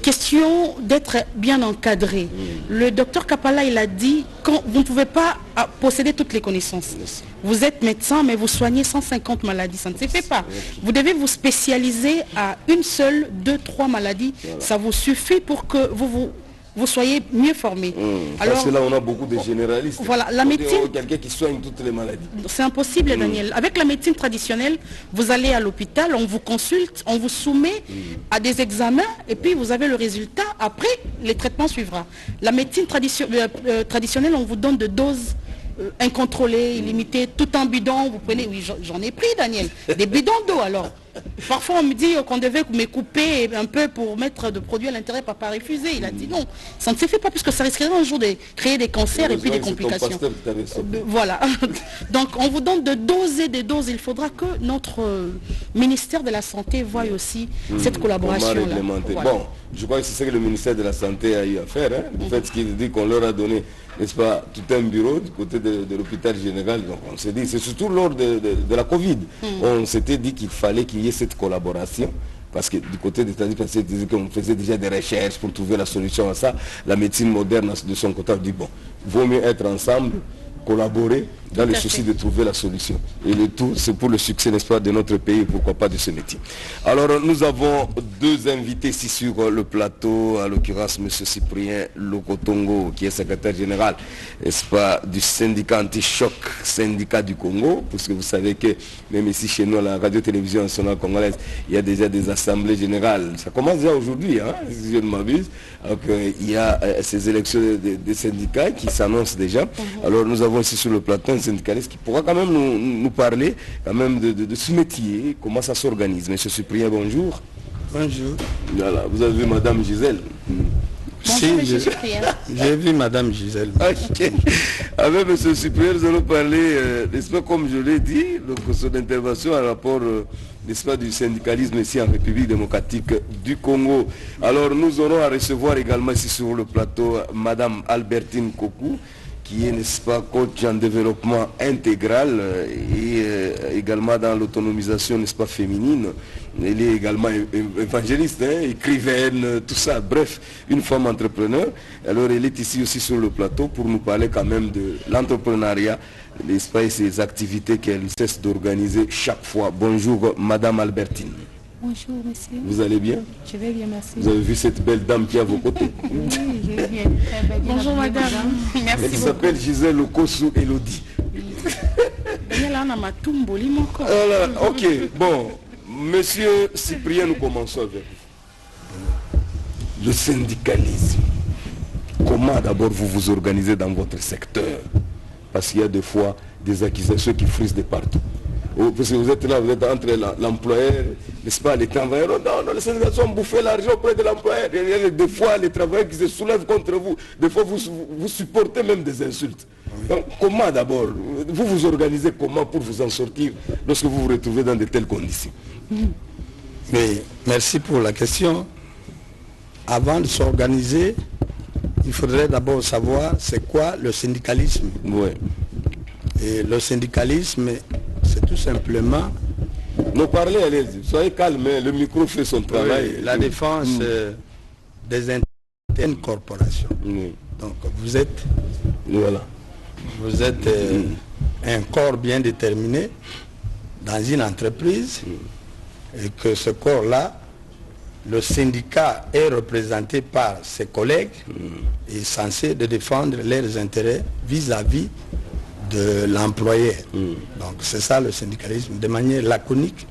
Question d'être bien encadré. Le docteur Kapala, il a dit, quand vous ne pouvez pas posséder toutes les connaissances. Vous êtes médecin, mais vous soignez 150 maladies, ça ne se fait pas. Vous devez vous spécialiser à une seule, 2, 3 maladies. Ça vous suffit pour que vous soyez mieux formés. Alors, parce que là, on a beaucoup de généralistes. Voilà, la médecine... Quelqu'un qui soigne toutes les maladies. C'est impossible, Daniel. Avec la médecine traditionnelle, vous allez à l'hôpital, on vous consulte, on vous soumet à des examens, et puis vous avez le résultat. Après, les traitements suivront. La médecine traditionnelle, on vous donne de doses incontrôlées, illimitées, tout en bidon. Vous prenez... Oui, j'en ai pris, Daniel. Des bidons d'eau, alors. Parfois on me dit qu'on devait me couper un peu pour mettre de produits à l'intérieur pour pas refuser. Il a dit non, ça ne se fait pas puisque ça risquerait un jour de créer des cancers et puis des complications. Voilà. Donc on vous donne de doser des doses. Il faudra que notre ministère de la Santé voie aussi cette collaboration-là. Voilà. Bon, je crois que c'est ce que le ministère de la Santé a eu à faire. Le fait qu'il dit qu'on leur a donné, n'est-ce pas, tout un bureau du côté de l'hôpital général. Donc on s'est dit, c'est surtout lors de la Covid, on s'était dit qu'il fallait qu'il y ait cette collaboration parce que du côté des États-Unis, qu'on faisait déjà des recherches pour trouver la solution à ça, la médecine moderne de son côté a dit bon, vaut mieux être ensemble, collaborer dans le souci de trouver la solution. Et le tout, c'est pour le succès, n'est-ce pas, de notre pays, pourquoi pas de ce métier. Alors, nous avons deux invités ici sur le plateau, à l'occurrence, M. Cyprien Lokotongo, qui est secrétaire général, n'est-ce pas, du syndicat anti-choc, syndicat du Congo, parce que vous savez que même ici, chez nous, à la radio-télévision nationale congolaise, il y a déjà des assemblées générales. Ça commence déjà aujourd'hui, hein, si je ne m'abuse. Donc, il y a ces élections des syndicats qui s'annoncent déjà. Alors, nous avons ici sur le plateau syndicaliste qui pourra quand même nous parler quand même de ce métier, comment ça s'organise. Monsieur Cyprien, bonjour. Bonjour. Voilà, vous avez vu Madame Gisèle. Bonjour, Monsieur Cyprien. J'ai vu Madame Gisèle. Okay. Avec Monsieur Cyprien, nous allons parler, n'est-ce pas, comme je l'ai dit, donc son intervention à rapport, n'est-ce pas, du syndicalisme ici en République démocratique du Congo. Alors nous aurons à recevoir également ici sur le plateau Madame Albertine Kokou, qui est, n'est-ce pas, coach en développement intégral et également dans l'autonomisation, n'est-ce pas, féminine. Elle est également évangéliste, hein, écrivaine, tout ça. Bref, une femme entrepreneur. Alors elle est ici aussi sur le plateau pour nous parler quand même de l'entrepreneuriat, n'est-ce pas, et ses activités qu'elle cesse d'organiser chaque fois. Bonjour Madame Albertine. Bonjour monsieur. Vous allez bien? Je vais bien, merci. Vous avez vu cette belle dame qui est à vos côtés? Oui, je vais bien. Bonjour madame. Merci. Elle s'appelle Gisèle Okosu Elodie. Voilà, ok, bon. Monsieur Cyprien, nous commençons avec vous. Le syndicalisme. Comment d'abord vous vous organisez dans votre secteur? Parce qu'il y a des fois des accusations qui frisent de partout. Parce que vous êtes là, vous êtes entre l'employeur, n'est-ce pas, les travailleurs. Non, les syndicats ont bouffé l'argent auprès de l'employeur. Il y a des fois les travailleurs qui se soulèvent contre vous. Des fois vous supportez même des insultes. Donc comment d'abord, vous vous organisez comment pour vous en sortir lorsque vous vous retrouvez dans de telles conditions? Mais merci pour la question. Avant de s'organiser, il faudrait d'abord savoir c'est quoi le syndicalisme. Ouais. Et le syndicalisme, c'est tout simplement... Nous parlez, allez-y, soyez calme, le micro fait son travail. Oui, la défense des internes corporations. Oui. Donc vous êtes... Voilà. Vous êtes un corps bien déterminé dans une entreprise et que ce corps-là, le syndicat est représenté par ses collègues et est censé de défendre leurs intérêts vis-à-vis de l'employeur. Donc c'est ça le syndicalisme, de manière laconique.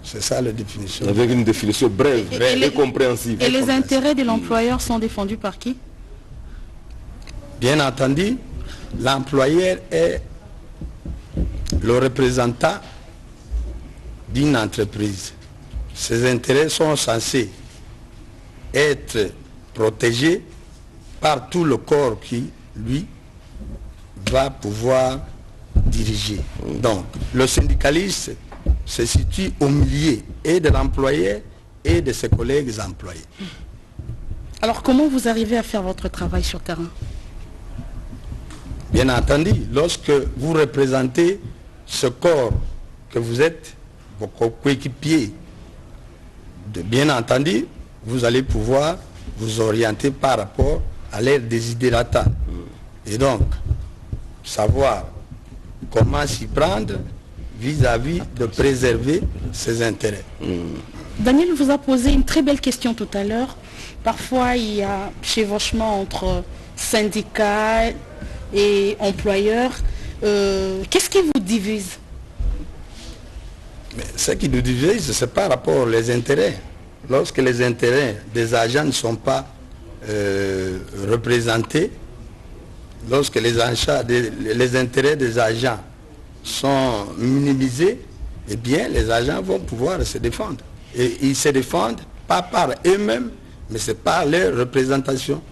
C'est ça la définition. Avec une définition brève et compréhensible. Et les intérêts de l'employeur sont défendus par qui? Bien entendu, l'employeur est le représentant d'une entreprise. Ses intérêts sont censés être protégés par tout le corps qui, lui, va pouvoir diriger. Donc, le syndicaliste se situe au milieu et de l'employeur et de ses collègues employés. Alors, comment vous arrivez à faire votre travail sur terrain? Bien entendu, lorsque vous représentez ce corps que vous êtes, vos coéquipiers, bien entendu, vous allez pouvoir vous orienter par rapport à l'air désidérata. Et donc, savoir comment s'y prendre vis-à-vis de préserver ses intérêts. Daniel vous a posé une très belle question tout à l'heure. Parfois, il y a chevauchement entre syndicats et employeurs. Qu'est-ce qui vous divise? Mais ce qui nous divise, c'est par rapport aux intérêts. Lorsque les intérêts des agents ne sont pas représentés, lorsque les intérêts des agents sont minimisés, eh bien les agents vont pouvoir se défendre. Et ils se défendent pas par eux-mêmes, mais c'est par leurs représentations.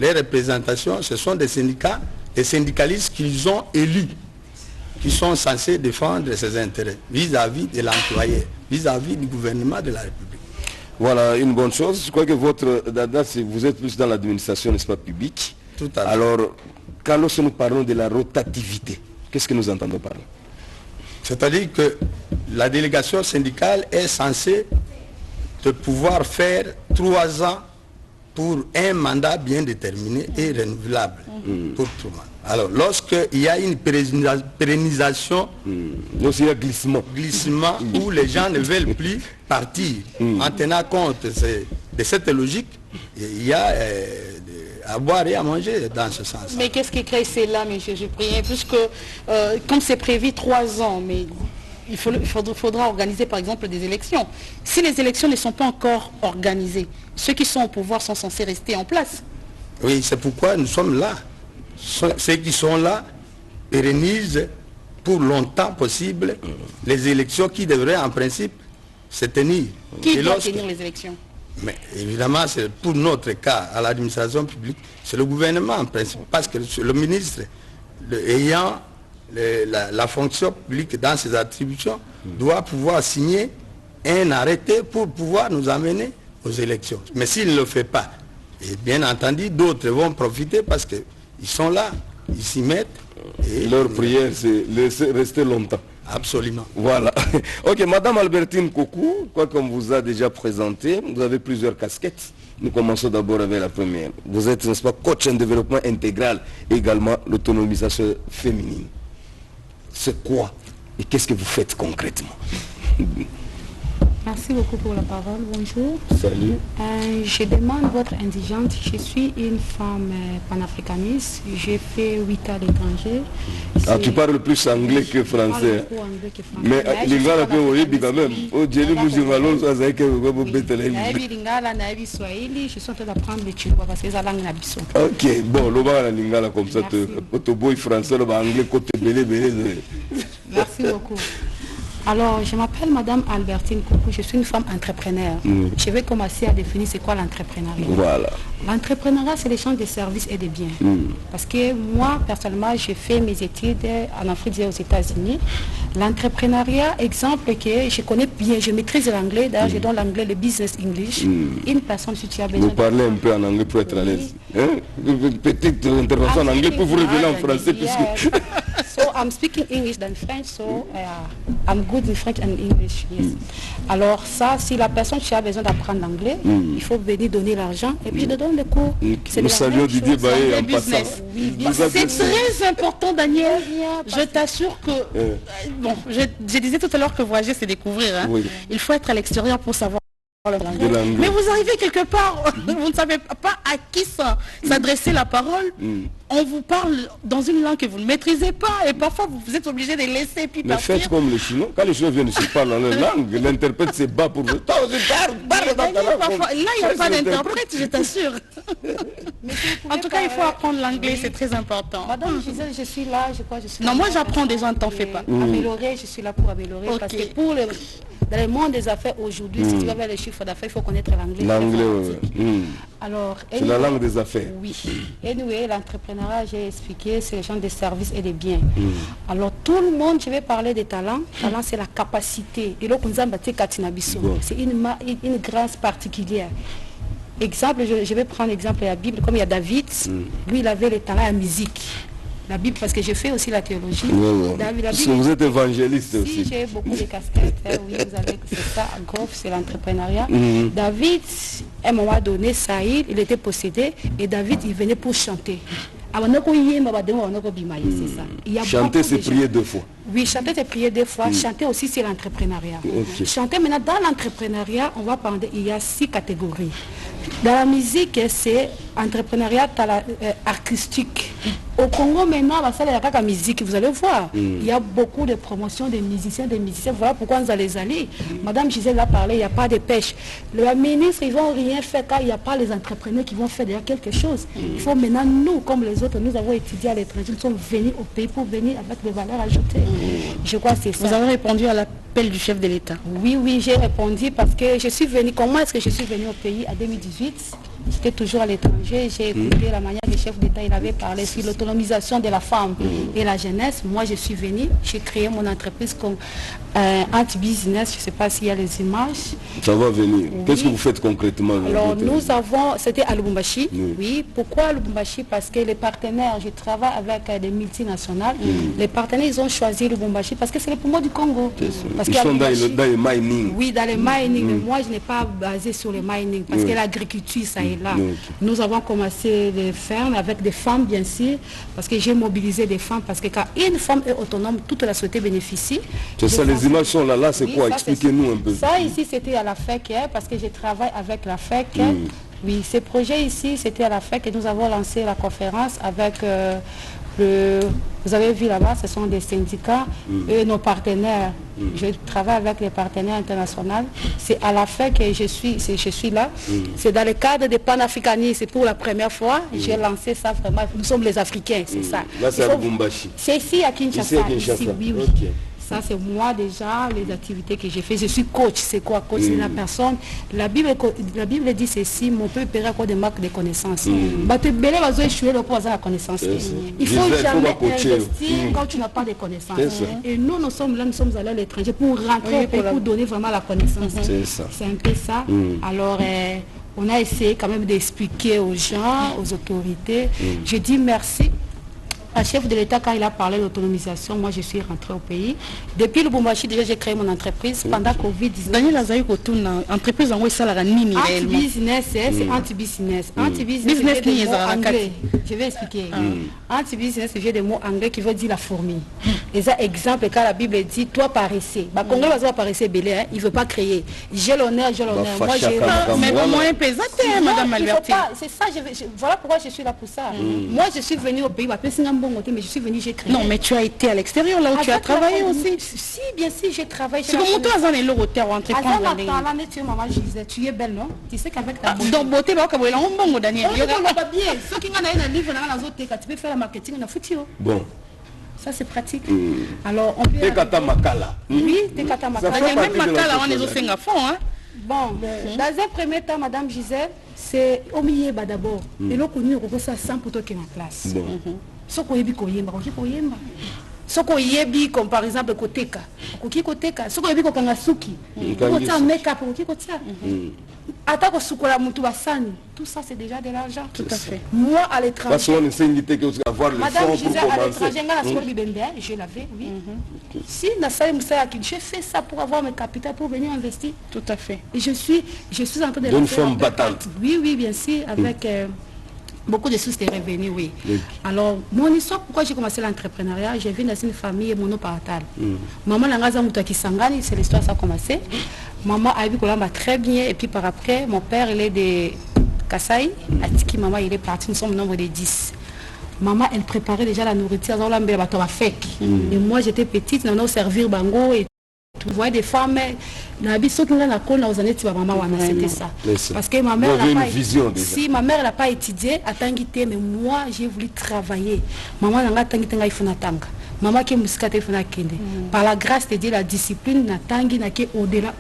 Les représentations, ce sont des syndicats, des syndicalistes qu'ils ont élus, qui sont censés défendre ses intérêts vis-à-vis de l'employeur, vis-à-vis du gouvernement de la République. Voilà, une bonne chose. Je crois que votre dada, vous êtes plus dans l'administration, n'est-ce pas, publique. Tout à fait. Alors, quand lorsque nous parlons de la rotativité, qu'est-ce que nous entendons par là? C'est-à-dire que la délégation syndicale est censée de pouvoir faire 3 ans pour un mandat bien déterminé et renouvelable pour tout le monde. Alors, lorsqu'il y a une pérennisation, il y a glissement où les gens ne veulent plus partir, en tenant compte de cette logique, il y a à boire et à manger dans ce sens. Mais qu'est-ce qui crée cela, M. Juprien? Puisque, comme c'est prévu 3 ans, mais il faudra organiser par exemple des élections. Si les élections ne sont pas encore organisées, ceux qui sont au pouvoir sont censés rester en place. Oui, c'est pourquoi nous sommes là. Ceux qui sont là pérennisent pour longtemps possible les élections qui devraient en principe se tenir. Qui doit tenir les élections? Mais évidemment, c'est pour notre cas, à l'administration publique, c'est le gouvernement en principe, parce que le ministre, ayant la fonction publique dans ses attributions, doit pouvoir signer un arrêté pour pouvoir nous amener aux élections. Mais s'il ne le fait pas, et bien entendu, d'autres vont profiter parce qu'ils sont là, ils s'y mettent. Et leur prière, c'est laisser rester longtemps. Absolument. Voilà. Ok, Madame Albertine Kokou, quoi qu'on vous a déjà présenté, vous avez plusieurs casquettes. Nous commençons d'abord avec la première. Vous êtes, n'est-ce pas, coach en développement intégral, également l'autonomisation féminine. C'est quoi et qu'est-ce que vous faites concrètement? Merci beaucoup pour la parole. Bonjour. Salut. Je demande votre indigente. Je suis une femme panafricaniste. J'ai fait 8 ans d'étranger. Ah, tu parles plus anglais que français. Mais l'ingala peut oui, quand même. Oh, Dieu, nous allons ça c'est que vous pouvez bêter l'ingala. Je suis en train d'apprendre le chinois parce que c'est la langue nabiso. Ok, bon, le bas la lingala comme ça, tu boy français, le bas anglais côté belé. Merci beaucoup. Alors, je m'appelle Madame Albertine Kokou, je suis une femme entrepreneur. Je vais commencer à définir c'est quoi l'entrepreneuriat. Voilà. L'entrepreneuriat, c'est l'échange de services et de biens. Parce que moi, personnellement, j'ai fait mes études en Afrique et aux États-Unis. L'entrepreneuriat, exemple que je connais bien, je maîtrise l'anglais, d'ailleurs je donne l'anglais, le business English. Une personne, si tu as besoin... Vous parlez un peu en anglais pour être à l'aise. Hein? Une petite intervention en anglais pour vous révéler en français. Puisque... So I'm speaking English than French, so I'm good in French and English. Yes. Alors ça, si la personne qui a besoin d'apprendre l'anglais, il faut venir donner l'argent et puis je te donne le cours. Nous saluons Didier Baye en passant. C'est très important, Daniel. Je t'assure que... bon, je disais tout à l'heure que voyager, c'est découvrir. Hein. Oui. Il faut être à l'extérieur pour savoir. Mais vous arrivez quelque part, vous ne savez pas à qui s'adresser la parole. On vous parle dans une langue que vous ne maîtrisez pas et parfois vous êtes obligé de laisser puis mais partir. Faites comme les Chinois. Quand les Chinois viennent ici parler dans leur langue, l'interprète se bat pour vous. Là, il n'y a pas d'interprète, je t'assure. En tout cas, il faut apprendre l'anglais, c'est très important. Madame Gisèle, je suis là, je crois que je suis là. Non, moi j'apprends déjà, ne t'en fais pas. Améliorer, je suis là pour améliorer. Parce que pour dans le monde des affaires aujourd'hui, si tu veux faire les chiffres d'affaires, il faut connaître l'anglais. L'anglais, oui. Alors, c'est la langue des affaires. Oui. Anyway, l'entrepreneuriat, j'ai expliqué, c'est le genre de services et des biens. Alors, tout le monde, je vais parler des talents. Talent, c'est la capacité. Et là, c'est une grâce particulière. Exemple, je vais prendre l'exemple de la Bible, comme il y a David, lui, il avait le talent à la musique. La Bible, parce que j'ai fait aussi la théologie. Parce que vous êtes évangéliste aussi. Si, j'ai beaucoup de casquettes. Oui, vous avez, c'est ça, en gros, c'est l'entrepreneuriat. David, à un moment donné, Saïd, il était possédé, et David, il venait pour chanter. Chanter, c'est prier 2 fois. Oui, chanter, c'est prier 2 fois. Chanter aussi, c'est l'entrepreneuriat. Chanter, maintenant, dans l'entrepreneuriat, on va parler, il y a 6 catégories. Dans la musique, c'est entrepreneuriat artistique. Au Congo, maintenant, il y a la musique, vous allez voir. Il y a beaucoup de promotions des musiciens. Voilà pourquoi nous allons les aller. Madame Gisèle l'a parlé, il n'y a pas de pêche. Le ministre, ils ne vont rien faire car il n'y a pas les entrepreneurs qui vont faire déjà quelque chose. Il faut maintenant, nous, comme les autres, nous avons étudié à l'étranger, nous sommes venus au pays pour venir avec des valeurs ajoutées. Je crois que c'est ça. Vous avez répondu à l'appel du chef de l'État? Oui, j'ai répondu parce que je suis venue. Comment est-ce que je suis venue au pays en 2018? j'étais toujours à l'étranger, j'ai écouté la manière que le chef d'État il avait parlé sur l'autonomisation de la femme et la jeunesse. Moi, je suis venue, j'ai créé mon entreprise comme anti-business, je ne sais pas s'il y a les images. Ça va venir. Oui. Qu'est-ce que vous faites concrètement? Alors, nous avons, c'était à Lubumbashi, oui. Pourquoi à Lubumbashi? Parce que les partenaires, je travaille avec des multinationales, les partenaires, ils ont choisi Lubumbashi parce que c'est le poumon du Congo. Parce ils sont dans les mining. Oui, dans les mining, mais moi, je n'ai pas basé sur le mining, parce que l'agriculture, ça est là. Nous avons commencé les fermes avec des femmes, bien sûr, parce que j'ai mobilisé des femmes, parce que quand une femme est autonome, toute la société bénéficie. C'est ça, les images sont là, c'est quoi? Expliquez-nous un peu. Ça, ici, c'était à la FEC, parce que je travaille avec la FEC. Oui, ces projets ici, c'était à la FEC et nous avons lancé la conférence avec vous avez vu là-bas, ce sont des syndicats et nos partenaires. Je travaille avec les partenaires internationaux. C'est à la FEC que je suis là. C'est dans le cadre de panafricanisme. C'est pour la première fois. J'ai lancé ça vraiment. Nous sommes les Africains, c'est ça. Là, c'est à Lubumbashi. C'est ici à Kinshasa. Ici, oui. Okay. Ça, c'est moi déjà, les activités que j'ai fait. Je suis coach. C'est quoi coach? C'est la personne. La Bible dit ceci, mon peuple paiera quoi des marques de connaissances. La connaissance. Il faut jamais investir quand tu n'as pas de connaissances. Et nous sommes là, nous sommes allés à l'étranger pour rentrer au pays, pour donner vraiment la connaissance. C'est un peu ça. Alors, on a essayé quand même d'expliquer aux gens, aux autorités. Je dis merci. Un chef de l'État, quand il a parlé d'autonomisation, moi je suis rentrée au pays. Depuis le Lubumbashi, déjà j'ai créé mon entreprise pendant Covid-19. Daniel Azaï Kotuna, entreprise en Ouest Salarani. Anti-business, c'est anti-business. Anti-business, c'est des mots anglais. Je vais expliquer. Anti-business, c'est des mots anglais qui veut dire la fourmi. Et ça, exemple, quand la Bible dit, toi paressez. Congo va paressez belé, il ne veut pas créer. J'ai l'honneur, j'ai l'honneur. Moi j'ai. Mais moi un pesant, madame Alberti. C'est ça, voilà pourquoi je suis là pour ça. Moi je suis venue au pays, mais je suis venue, j'ai créé. Non, mais tu as été à l'extérieur, là où tu as travaillé aussi. Si, bien sûr, j'ai travaillé. C'est comme toi, Azan et l'eau, tu as entreprendre. Tu es belle, non? Tu sais qu'avec ta beauté. Donc, beauté, tu es un bon Daniel. Tu peux faire le marketing, on a foutu. Bon. Ça, c'est pratique. Alors, on peut. Tekata Makala. Oui, Tekata Makala. Il y a même Makala, on est au Singapour, hein? Bon, dans un premier temps, Madame Gisèle, c'est au milieu d'abord. Et là, on a ça sans pour toi qui est en place. Soko yebi koyemba, soko yebi comme par exemple koteka, soko yebi kokangasuki, kota make-up, kota. Attaque sukola mutu basani, tout ça c'est déjà de l'argent. Tout à fait. Moi à l'étranger. Parce qu'on essaie d'inviter que vous avoir le Madame fonds Gisèle pour à commencer. l'étranger, je l'avais, oui. Si j'ai fait ça pour avoir mes capitaux pour venir investir. Tout à fait. Et je suis en train de une femme battante. Oui, bien sûr, avec beaucoup de sources de revenus, oui. Alors, mon histoire, pourquoi j'ai commencé l'entrepreneuriat, j'ai vu dans une famille monoparentale. Maman Langaza Moutakisangani, c'est l'histoire, ça a commencé. Maman a vu Kolamba très bien, et puis par après, mon père, il est de Kasaï, Atiki, maman, il est parti, nous sommes nombre de 10. Maman, elle préparait déjà la nourriture, et moi, j'étais petite, nous avons servi bango, et tu vois des femmes, c'était ça. Parce que ma mère n'a pas si ma mère n'a pas étudié à Tanguité, mais moi j'ai voulu travailler. Maman n'a pas Tanguité, il faut n'attendre. Maman qui muscate, il faut n'attendre. Par la grâce de Dieu, la discipline n'a Tanguité qui au-delà.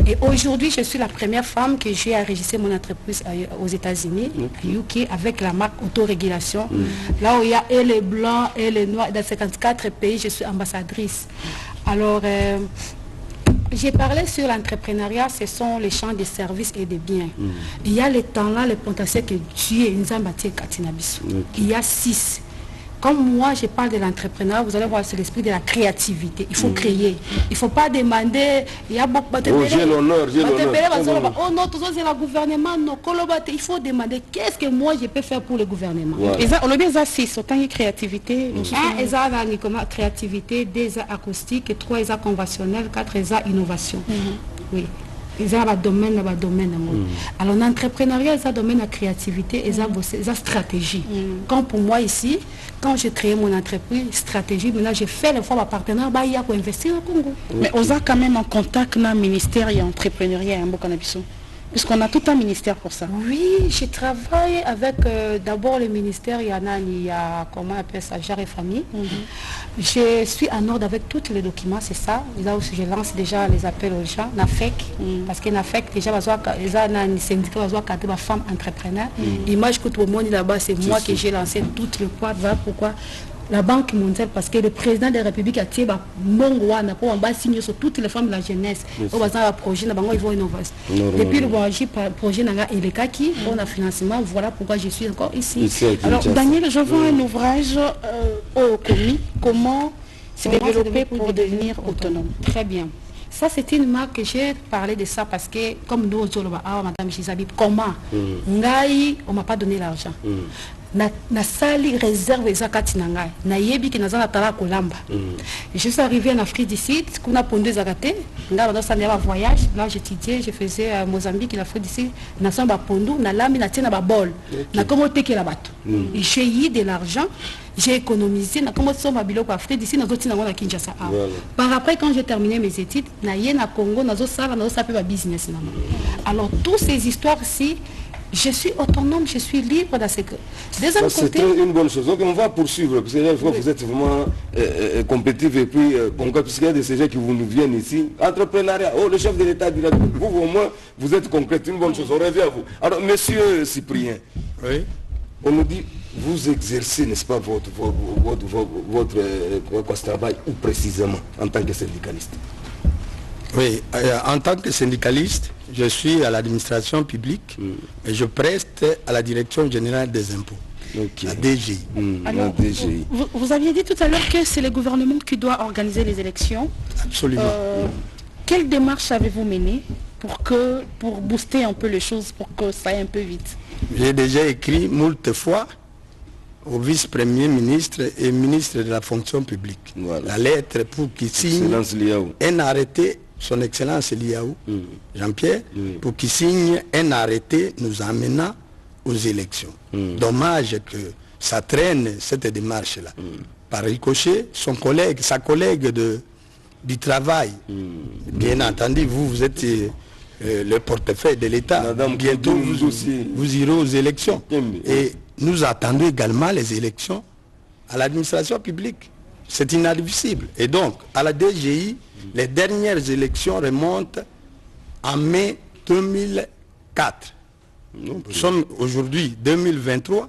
Et aujourd'hui, je suis la première femme que j'ai enregistré mon entreprise aux États-Unis, à UK, avec la marque autorégulation. Là où il y a et les blancs et les noirs, dans 54 pays, je suis ambassadrice. Alors, j'ai parlé sur l'entrepreneuriat, ce sont les champs de services et de biens. Il y a le temps là, le potentiel que Dieu il y a 6. Comme moi, je parle de l'entrepreneuriat, vous allez voir, c'est l'esprit de la créativité. Il faut créer. Il ne faut pas demander. Il y a beaucoup de j'ai l'honneur, j'ai l'honneur. Oh non, tout ça, c'est le gouvernement. Non, il faut demander qu'est-ce que moi, je peux faire pour le gouvernement. Et ça, on a bien ça, 6, autant de créativité. 1, ils ont créativité, 2, ils ont acoustique, 3, ils ont conventionnel, 4, ils ont innovation. Oui. Ils ont un domaine. Alors, l'entrepreneuriat, ils ont un domaine de créativité, ils ont stratégie. Comme pour moi ici, quand j'ai créé mon entreprise, stratégie, maintenant j'ai fait le fois ma partenaire, il y a pour investir au Congo. Mais on a quand même en contact dans le ministère et l'entrepreneuriat en Bokanabiso. Puisqu'on a tout un ministère pour ça. Oui, je travaille avec d'abord le ministère, il y a comment on appelle ça, genre et famille. Je suis en ordre avec tous les documents, c'est ça. Là aussi, je lance déjà les appels aux gens, NAFEC, parce que NAFEC, déjà, les syndicats, les femmes entrepreneurs. L'image que tout le monde là-bas, c'est moi qui j'ai lancé tout le poids. Voilà pourquoi la Banque mondiale, parce que le président de la République a tiré Mongouana pour signer sur toutes les femmes de la jeunesse. Au bas projet, ils vont innover. Depuis le projet Elekaki, on a financement, voilà pourquoi je suis encore ici. Alors Daniel, je vois un ouvrage au commis, comment se développer pour devenir autonome. Très bien. Ça, c'est une marque que j'ai parlé de ça parce que, comme nous, Madame Gisabi, comment on ne m'a pas donné l'argent. Na sali réserve zakati nangai na yebi ki nazana tala kolamba. Je suis arrivé en Afrique du Sud, qu'on a pondé zakate, là on a un voyage, là j'étudiais, je faisais à Mozambique, en Afrique du Sud, na samba pondo, na lami na tiena ba bol. Na comment teke la bato. J'ai eu de l'argent, j'ai économisé, na comment so mabilo ko Afrique du Sud, na zoti na ngona Kinshasa. Par après quand j'ai terminé mes études, na yé na Congo, na zo sala na zo sape ba business na. Alors toutes ces histoires ci je suis autonome, je suis libre dans ce que... C'est une bonne chose. Donc on va poursuivre, parce que là, vous êtes vraiment compétitif et puis concret, puisqu'il y a des sujets qui nous viennent ici. Entrepreneuriat, oh, le chef de l'État dit là, vous au moins, vous êtes concret, une bonne chose, on revient à vous. Alors, monsieur Cyprien, oui. On nous dit, vous exercez, n'est-ce pas, votre travail, ou précisément, en tant que syndicaliste? Oui, en tant que syndicaliste, je suis à l'administration publique et je preste à la Direction générale des impôts, la DGI. Alors, la DGI. Vous aviez dit tout à l'heure que c'est le gouvernement qui doit organiser les élections. Absolument. Quelle démarche avez-vous menée pour booster un peu les choses, pour que ça aille un peu vite? J'ai déjà écrit moult fois au vice-premier ministre et ministre de la fonction publique la lettre pour qu'il signe un arrêté. Son Excellence Liaou, Jean-Pierre, pour qu'il signe un arrêté nous amenant aux élections. Dommage que ça traîne cette démarche-là. Par ricochet, sa collègue du travail, bien entendu, vous êtes le portefeuille de l'État. Bientôt, vous irez aux élections. Et nous attendons également les élections à l'administration publique. C'est inadmissible. Et donc, à la DGI, les dernières élections remontent en mai 2004. Nous sommes aujourd'hui 2023.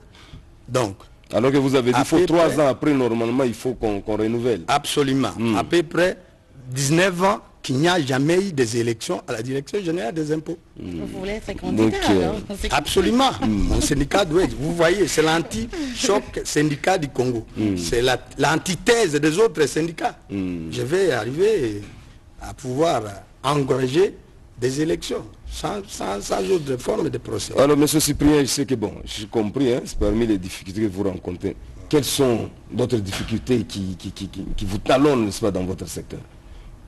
Donc, alors que vous avez dit qu'il faut 3 ans après, normalement, il faut qu'on renouvelle. Absolument. À peu près 19 ans qu'il n'y a jamais eu des élections à la Direction générale des impôts. Vous voulez être candidat alors? Absolument. Mon syndicat doit être, vous voyez, c'est l'anti-choc syndicat du Congo. C'est l'antithèse des autres syndicats. Je vais arriver à pouvoir engager des élections sans autre forme de procès. Alors, M. Cyprien, je sais que bon, j'ai compris, hein, c'est parmi les difficultés que vous rencontrez. Quelles sont d'autres difficultés qui vous talonnent, n'est-ce pas, dans votre secteur?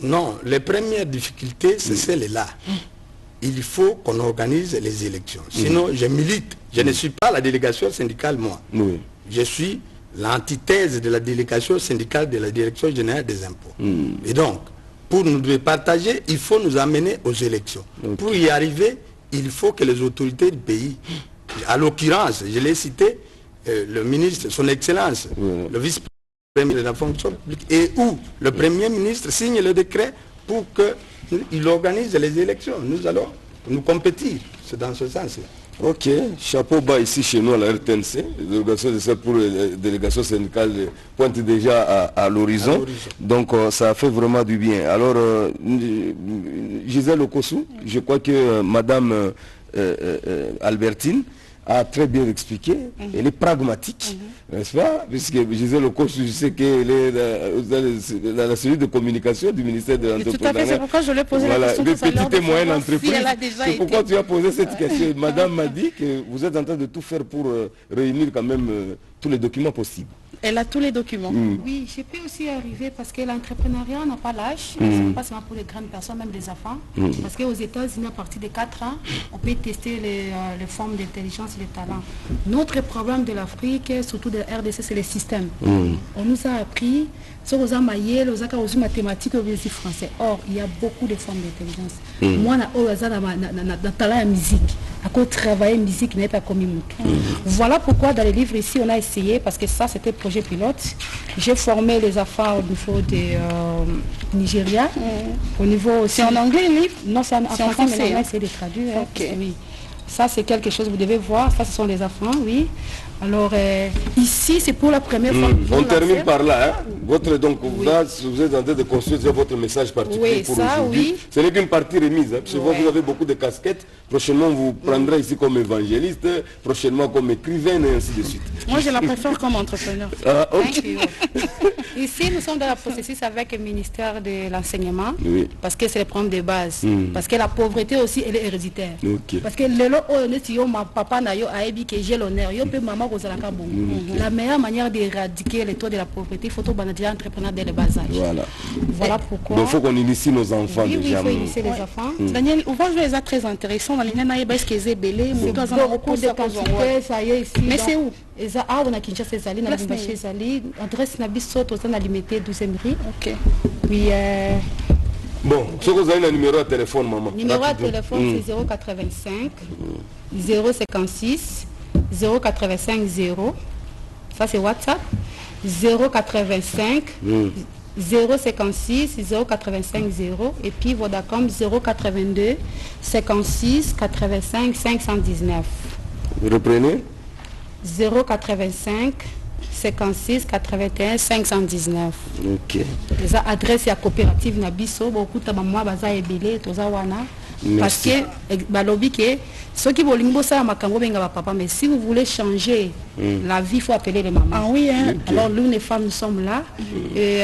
Non, les premières difficultés, c'est celle-là. Il faut qu'on organise les élections. Sinon, je milite. Je ne suis pas la délégation syndicale, moi. Je suis l'antithèse de la délégation syndicale de la Direction générale des impôts. Et donc, pour nous partager, il faut nous amener aux élections. Pour y arriver, il faut que les autorités du pays, à l'occurrence, je l'ai cité, le ministre, son Excellence, le vice-président de la fonction publique, et où le Premier ministre signe le décret pour qu'il organise les élections. Nous allons nous compétir. C'est dans ce sens-là. Ok, chapeau bas ici chez nous à la RTNC. Délégation de ça pour les délégations syndicales pointe déjà à l'horizon. Donc ça fait vraiment du bien. Alors, Gisèle Okossou, je crois que Madame Albertine a très bien expliqué, elle est pragmatique, n'est-ce pas? Puisque Gisèle Okossou, je sais qu'elle est dans la cellule de communication du ministère de l'Entrepreneuriat. Tout à fait, c'est pourquoi je l'ai posé la question tout à l'heure. Petite et moyenne entreprise, c'est pourquoi tu as posé cette question. Madame m'a dit que vous êtes en train de tout faire pour réunir quand même tous les documents possibles. Elle a tous les documents. Oui, je peux aussi arriver parce que l'entrepreneuriat n'a pas l'âge. Ce n'est pas seulement pour les grandes personnes, même les enfants. Parce qu'aux États-Unis, à partir de 4 ans, on peut tester les formes d'intelligence et les talents. Notre problème de l'Afrique, surtout de la RDC, c'est les systèmes. On nous a appris, sur aux maillés, aux mathématiques, aux français. Or, il y a beaucoup de formes d'intelligence. Moi, dans talent à musique, à quoi travailler musique n'est pas comme Voilà pourquoi dans les livres ici, on a essayé, parce que ça, c'était projet pilote. J'ai formé les enfants au niveau de Nigeria. Au niveau c'est en anglais le livre? Non, c'est en français, mais on a essayé de traduire. Okay. Oui. Ça, c'est quelque chose, vous devez voir. Ça, ce sont les enfants, oui. Alors, ici, c'est pour la première fois. On termine par là. Hein. Votre, donc, là, vous êtes en train de construire votre message particulier pour aujourd'hui. Ce n'est qu'une partie remise. Hein. Chez vous, vous avez beaucoup de casquettes. Prochainement, vous prendrez ici comme évangéliste, prochainement comme écrivaine, et ainsi de suite. Moi, je la préfère comme entrepreneur. Okay. Ici, nous sommes dans le processus avec le ministère de l'enseignement, parce que c'est le problème de base. Parce que la pauvreté aussi, elle est héréditaire. Parce que le papa n'a pas que j'ai l'honneur. La meilleure manière d'éradiquer les taux de la pauvreté, il faut tout banader entrepreneur dès le bas âge. Voilà pourquoi. Il faut qu'on initie nos enfants déjà. Oui, il faut initier les enfants. Daniel, on voit les très intéressants. Beaucoup de quantités, ça y est ici. Mais c'est où? On a Kinshasa, adresse Nabiso, on a limité 12e rue. Ok. Puis. Bon, si vous avez un numéro de téléphone, maman. Numéro de téléphone, c'est 085 056 085 0. Ça, c'est WhatsApp. 085 056 085 0. Et puis Vodacom 082 56 85 519. Vous reprenez? 085 56 81 519. Ok. Les adresses à coopérative Nabiso, beaucoup de maman baza ebele toza wana. Parce que balobi que ceux qui veulent ça makango benga papa, mais si vous voulez changer la vie, il faut appeler les mamans. Ah oui, hein? Okay. Alors nous les femmes nous sommes là et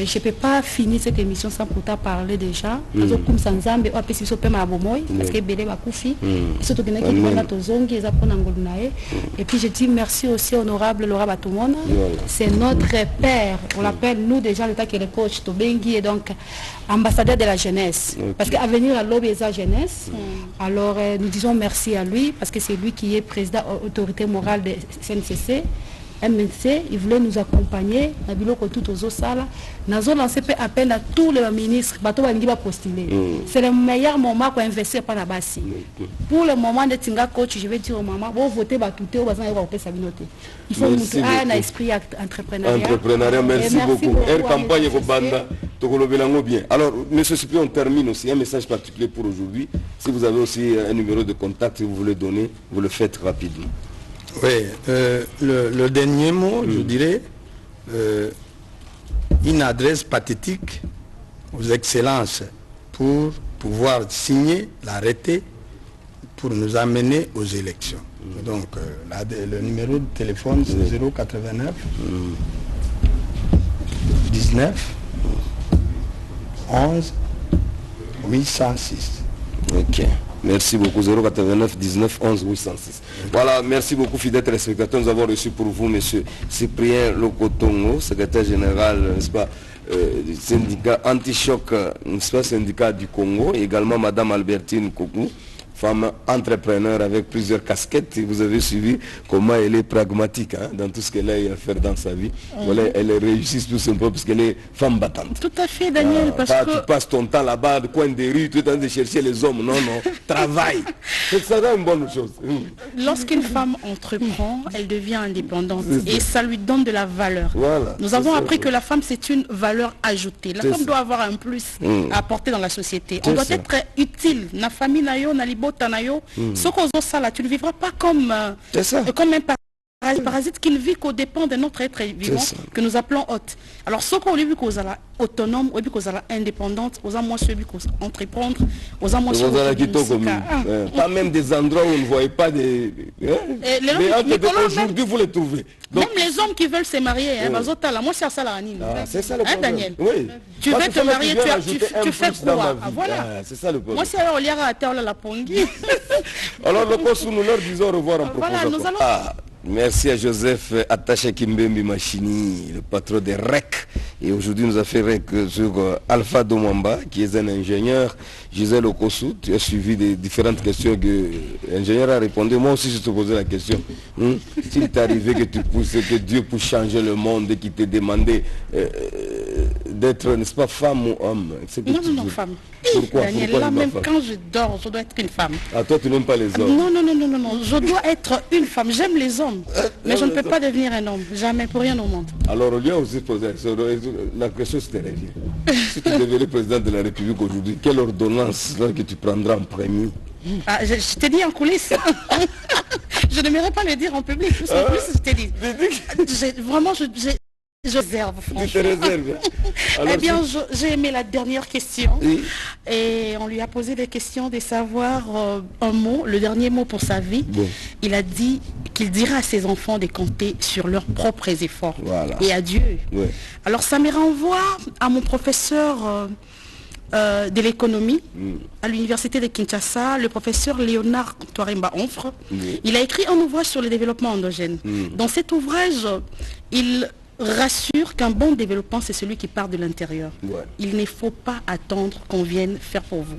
je ne peux pas finir cette émission sans pourtant parler déjà. Comme Sanzambe, on peut se faire ma bomoy parce que belé va koufi. Surtout que qui prend la tozongi et zapon angolunae. Et puis je dis merci aussi honorable Laura Batumona. C'est notre père. On l'appelle nous déjà le temps que le coach Tobengi et donc ambassadeur de la jeunesse. Parce qu'à venir à l'aube des jeunesse. Alors nous disons merci à lui parce que c'est lui qui est président autorité morale de CNCC. MNC, il voulait nous accompagner. Nous avons lancé appel à tous les ministres. C'est le meilleur moment pour investir par la base. Pour le moment de Tinga coach, je vais dire au maman, vous votez il faut un esprit entrepreneurial. Merci beaucoup. Une campagne au Banda. Bien. Alors, monsieur Supi, on termine aussi un message particulier pour aujourd'hui. Si vous avez aussi un numéro de contact que vous voulez donner, vous le faites rapidement. Oui, le dernier mot, je dirais, une adresse pathétique aux excellences pour pouvoir signer l'arrêté pour nous amener aux élections. Donc, le numéro de téléphone, c'est 089 19 11 806. Ok. Merci beaucoup. 089 19 11 806. Voilà, merci beaucoup, fidèles téléspectateurs. Nous avons reçu pour vous, monsieur Cyprien Lokotongo, secrétaire général, n'est-ce pas, du syndicat Anti-Choc, n'est-ce pas, syndicat du Congo, et également madame Albertine Koukou, femme entrepreneur avec plusieurs casquettes. Et vous avez suivi comment elle est pragmatique dans tout ce qu'elle a à faire dans sa vie. Voilà, elle réussit tout simplement parce qu'elle est femme battante. Tout à fait, Daniel. Parce que tu passes ton temps là-bas, de coin des rues, tu es en train de chercher les hommes. Non, non, travaille. C'est ça une bonne chose. Lorsqu'une femme entreprend, elle devient indépendante et ça lui donne de la valeur. Voilà, nous avons appris que la femme, c'est une valeur ajoutée. La femme doit avoir un plus à apporter dans la société. On doit être utile. Na famille, na yo, na libo, ce qu'on ça là, tu ne vivras pas comme un parasite qui ne vit qu'au dépend de notre être vivant que nous appelons hôte. Alors ce qu'on vu qu'on a autonome, ou qu'on a indépendante, aux moins celui qu'on entreprendre, aux moins pas même des endroits où on ne voyait pas des. Aujourd'hui vous les trouvez. Donc, même les hommes qui veulent se marier, moi c'est ça la c'est ça le problème. Daniel. Oui. Tu veux te marier, tu fais quoi? Voilà. C'est ça le problème. Moi c'est alors on à terre la pongi. Alors le cours nous leur disons au revoir en proposant. Voilà, nous allons. Merci à Joseph Attaché Kimbembi Machini, le patron des REC. Et aujourd'hui, nous a fait REC sur Alpha Domamba, qui est un ingénieur. Gisèle Okosu, tu as suivi des différentes questions que l'ingénieur a répondu. Moi aussi, je te posais la question. S'il t'est arrivé que tu pousses, que Dieu puisse changer le monde et qu'il t'ait demandé d'être, n'est-ce pas, femme ou homme? Non, femme. Pourquoi? Daniel, là, même quand je dors, je dois être une femme. Ah, toi, tu n'aimes pas les hommes? Non. Je dois être une femme. J'aime les hommes. Mais je ne peux pas devenir un homme. Jamais, pour rien au monde. Alors, on lui a aussi posé la question, c'était revient. Si tu devenais président de la République aujourd'hui, quelle ordonnance que tu prendras en premier? Je t'ai dit en coulisses. Je n'aimerais pas le dire en public. En plus, je t'ai dit. Vraiment, je réserve, franchement. Tu te réserves. Alors, eh bien, j'ai aimé la dernière question. Oui. Et on lui a posé des questions de savoir un mot, le dernier mot pour sa vie. Bon. Il a dit qu'il dira à ses enfants de compter sur leurs propres efforts. Voilà. Et à Dieu. Oui. Alors, ça me renvoie à mon professeur de l'économie à l'université de Kinshasa, le professeur Léonard Touaremba Onfre. Il a écrit un ouvrage sur le développement endogène. Dans cet ouvrage, il rassure qu'un bon développement, c'est celui qui part de l'intérieur. Ouais. Il ne faut pas attendre qu'on vienne faire pour vous.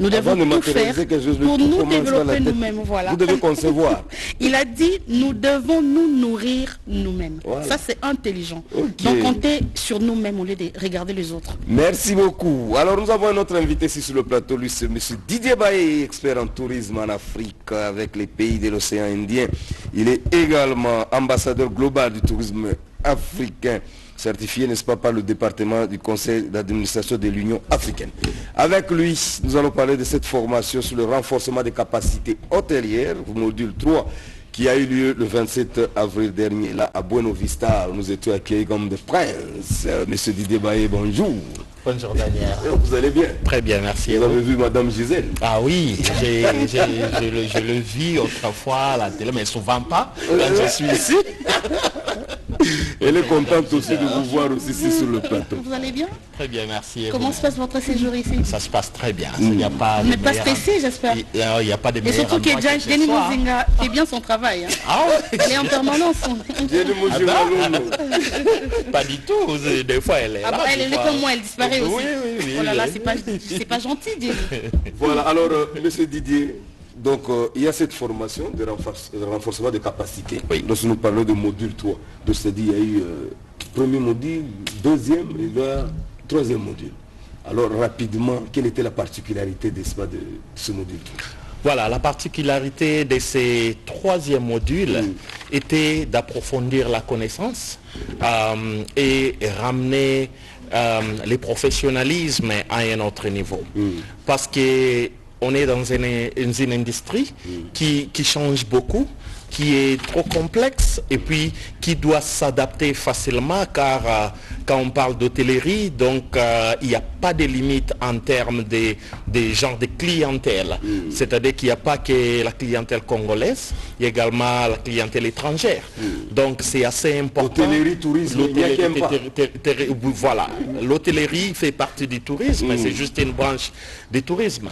Nous devons tout faire pour nous développer nous-mêmes. Voilà. Vous devez concevoir. Il a dit, nous devons nous nourrir nous-mêmes. Voilà. Ça, c'est intelligent. Okay. Donc, compter sur nous-mêmes au lieu de regarder les autres. Merci beaucoup. Alors, nous avons un autre invité ici sur le plateau. Lui, c'est M. Didier Baye, expert en tourisme en Afrique avec les pays de l'océan Indien. Il est également ambassadeur global du tourisme africain, certifié, n'est-ce pas, par le département du conseil d'administration de l'Union africaine. Avec lui, nous allons parler de cette formation sur le renforcement des capacités hôtelières, module 3, qui a eu lieu le 27 avril dernier, là, à Buena Vista. Nous étions accueillis comme des princes. Monsieur Didier Baye, bonjour. Bonjour Daniel. Vous allez bien? Très bien, merci. Vous avez vu Madame Gisèle? Ah oui, je le vis autrefois à la télé, mais souvent pas, quand je suis ici. Elle est contente aussi de vous voir aussi ici sur le plateau. Vous allez bien? Très bien, merci. Comment se passe votre séjour ici? Ça se passe très bien. Il n'y a pas vous n'êtes pas stressé, j'espère? Il n'y a pas de meilleur. Et surtout que Jenny Mozinga fait bien son travail. Hein. Ah ouais. Elle est en permanence. Pas du tout. Des fois, elle est là. Elle est comme moi, elle disparaît aussi. Oui. Oh là là, c'est pas gentil, Didier. Voilà, alors, monsieur Didier, donc il y a cette formation de renforcement des capacités. Oui. Lorsque nous parlons de module 3, donc c'est-à-dire il y a eu premier module, deuxième et le troisième module. Alors rapidement, quelle était la particularité de ce module 3? Voilà, la particularité de ces troisième modules était d'approfondir la connaissance et ramener les professionnalismes à un autre niveau. Parce que on est dans une industrie qui change beaucoup, qui est trop complexe et puis qui doit s'adapter facilement car quand on parle d'hôtellerie, donc il n'y a pas de limite en termes de genre de clientèle. C'est-à-dire qu'il n'y a pas que la clientèle congolaise, il y a également la clientèle étrangère. Donc c'est assez important. Hôtellerie, tourisme, voilà. L'hôtellerie fait partie du tourisme, c'est juste une branche du tourisme.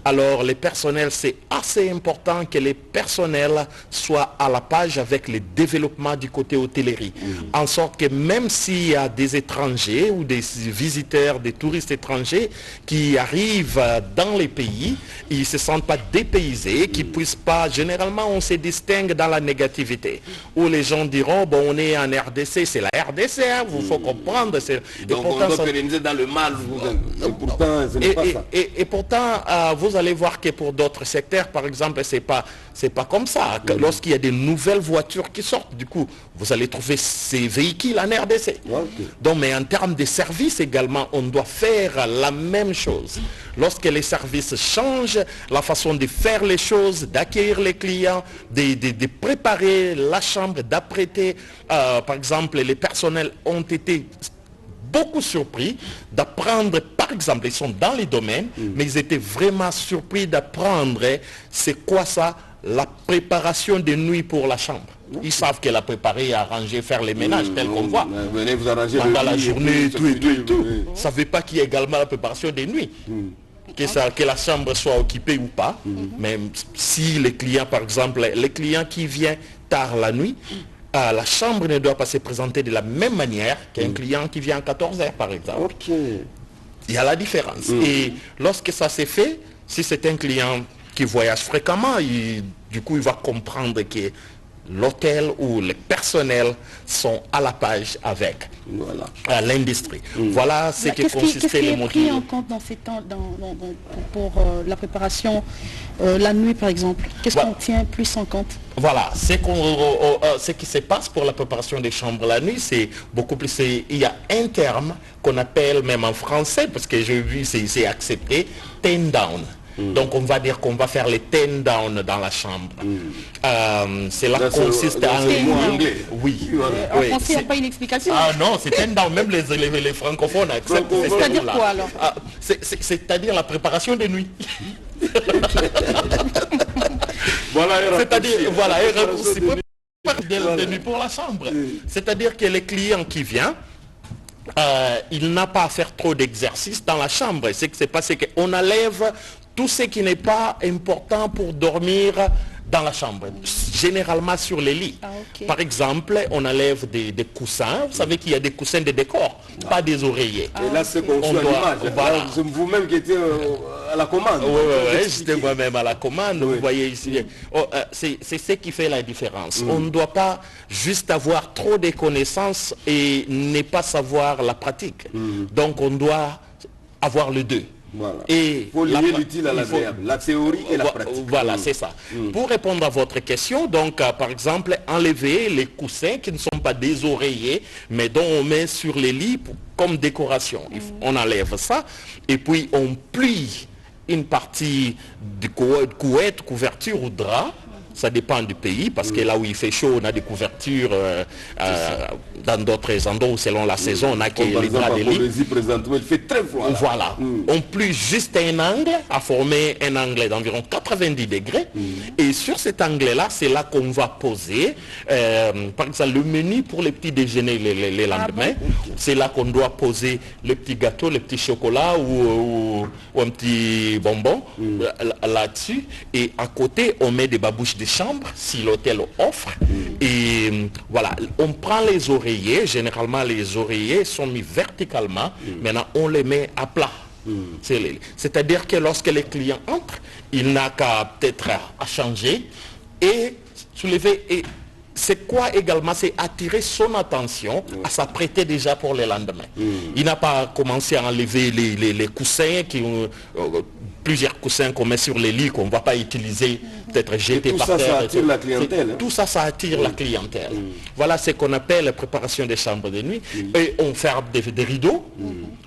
Alors les personnels, c'est assez important que les personnels soient à la page avec le développement du côté hôtellerie. En sorte que même s'il y a des étrangers ou des visiteurs, des touristes étrangers qui arrivent dans les pays, ils ne se sentent pas dépaysés, qu'ils puissent pas, généralement on se distingue dans la négativité, où les gens diront, bon on est en RDC, c'est la RDC, hein, vous faut comprendre. Donc on doit pérenniser dans le mal, et pourtant ce n'est pas ça. Et pourtant, vous allez voir que pour d'autres secteurs, par exemple, c'est pas comme ça. Lorsqu'il y a des nouvelles voitures qui sortent, du coup, vous allez trouver ces véhicules en RDC. Donc, mais en termes de services également, on doit faire la même chose. Lorsque les services changent, la façon de faire les choses, d'accueillir les clients, de préparer la chambre, d'apprêter, par exemple, les personnels ont été beaucoup surpris d'apprendre, par exemple, ils sont dans les domaines, mais ils étaient vraiment surpris d'apprendre, c'est quoi ça, la préparation des nuits pour la chambre. Ils savent qu'elle a préparé, arrangé, faire les ménages tels qu'on voit. Venez vous arranger pendant la journée, tout. Ils ne savaient pas qu'il y a également la préparation des nuits. Que la chambre soit occupée ou pas. Mais si les clients, par exemple, les clients qui viennent tard la nuit, la chambre ne doit pas se présenter de la même manière qu'un client qui vient à 14h par exemple. Il y a la différence. Et lorsque ça s'est fait, si c'est un client qui voyage fréquemment, du coup il va comprendre que l'hôtel ou les personnels sont à la page avec l'industrie. Voilà ce qui consistait les modules. Qu'est-ce qui est pris en compte dans ces temps, pour la préparation la nuit par exemple? Qu'est-ce qu'on tient plus en compte? Voilà, ce qui se passe pour la préparation des chambres la nuit, c'est beaucoup plus... Il y a un terme qu'on appelle même en français, parce que j'ai vu, c'est accepté, ten down. Donc on va dire qu'on va faire les ten down dans la chambre. C'est là qu'on consiste à en anglais. Oui. En français, il n'y a pas une explication. Ah non, c'est ten down. Même les francophones acceptent. C'est-à-dire quoi alors? C'est-à-dire la préparation des nuits. C'est-à-dire, voilà, un raccourci de nuit pour la chambre. C'est-à-dire que les clients qui viennent, il n'a pas à faire trop d'exercices dans la chambre. Ce qui s'est passé, qu'on enlève tout ce qui n'est pas important pour dormir dans la chambre, généralement sur les lits. Par exemple, on enlève des coussins. Vous savez qu'il y a des coussins de décor, pas des oreillers. Et là, c'est qu'on soit à l'image. C'est vous-même qui étiez à la commande. Oui, j'étais moi-même à la commande. Vous voyez ici. C'est ce qui fait la différence. On ne doit pas juste avoir trop de connaissances et ne pas savoir la pratique. Donc, on doit avoir les deux. Voilà. Il faut lier l'utile à l'agréable, la théorie et la pratique. Voilà, c'est ça. Pour répondre à votre question, donc par exemple, enlever les coussins qui ne sont pas des oreillers, mais dont on met sur les lits comme décoration. On enlève ça et puis on plie une partie de couette, couverture ou drap. Ça dépend du pays, parce que là où il fait chaud, on a des couvertures dans d'autres endroits, selon la saison, on a que les draps de lit. Il fait très froid. Voilà. On plie juste un angle, à former un angle d'environ 90 degrés. Et sur cet angle-là, c'est là qu'on va poser, par exemple, le menu pour les petits déjeuners les lendemains. C'est là qu'on doit poser les petits gâteaux, les petits chocolats ou un petit bonbon là-dessus. Et à côté, on met des babouches de chambre si l'hôtel offre. Et voilà, on prend les oreillers. Généralement les oreillers sont mis verticalement. Maintenant on les met à plat. C'est-à-dire que lorsque les clients entrent, il n'a qu'à peut-être à changer et soulever. Et c'est quoi également? C'est attirer son attention à s'apprêter déjà pour le lendemain. Il n'a pas commencé à enlever les coussins qui ont plusieurs coussins qu'on met sur les lits qu'on ne va pas utiliser, peut-être jeter par terre. Tout ça, ça attire la clientèle. Tout ça, ça attire la clientèle. Voilà ce qu'on appelle la préparation des chambres de nuit. Et on ferme des rideaux.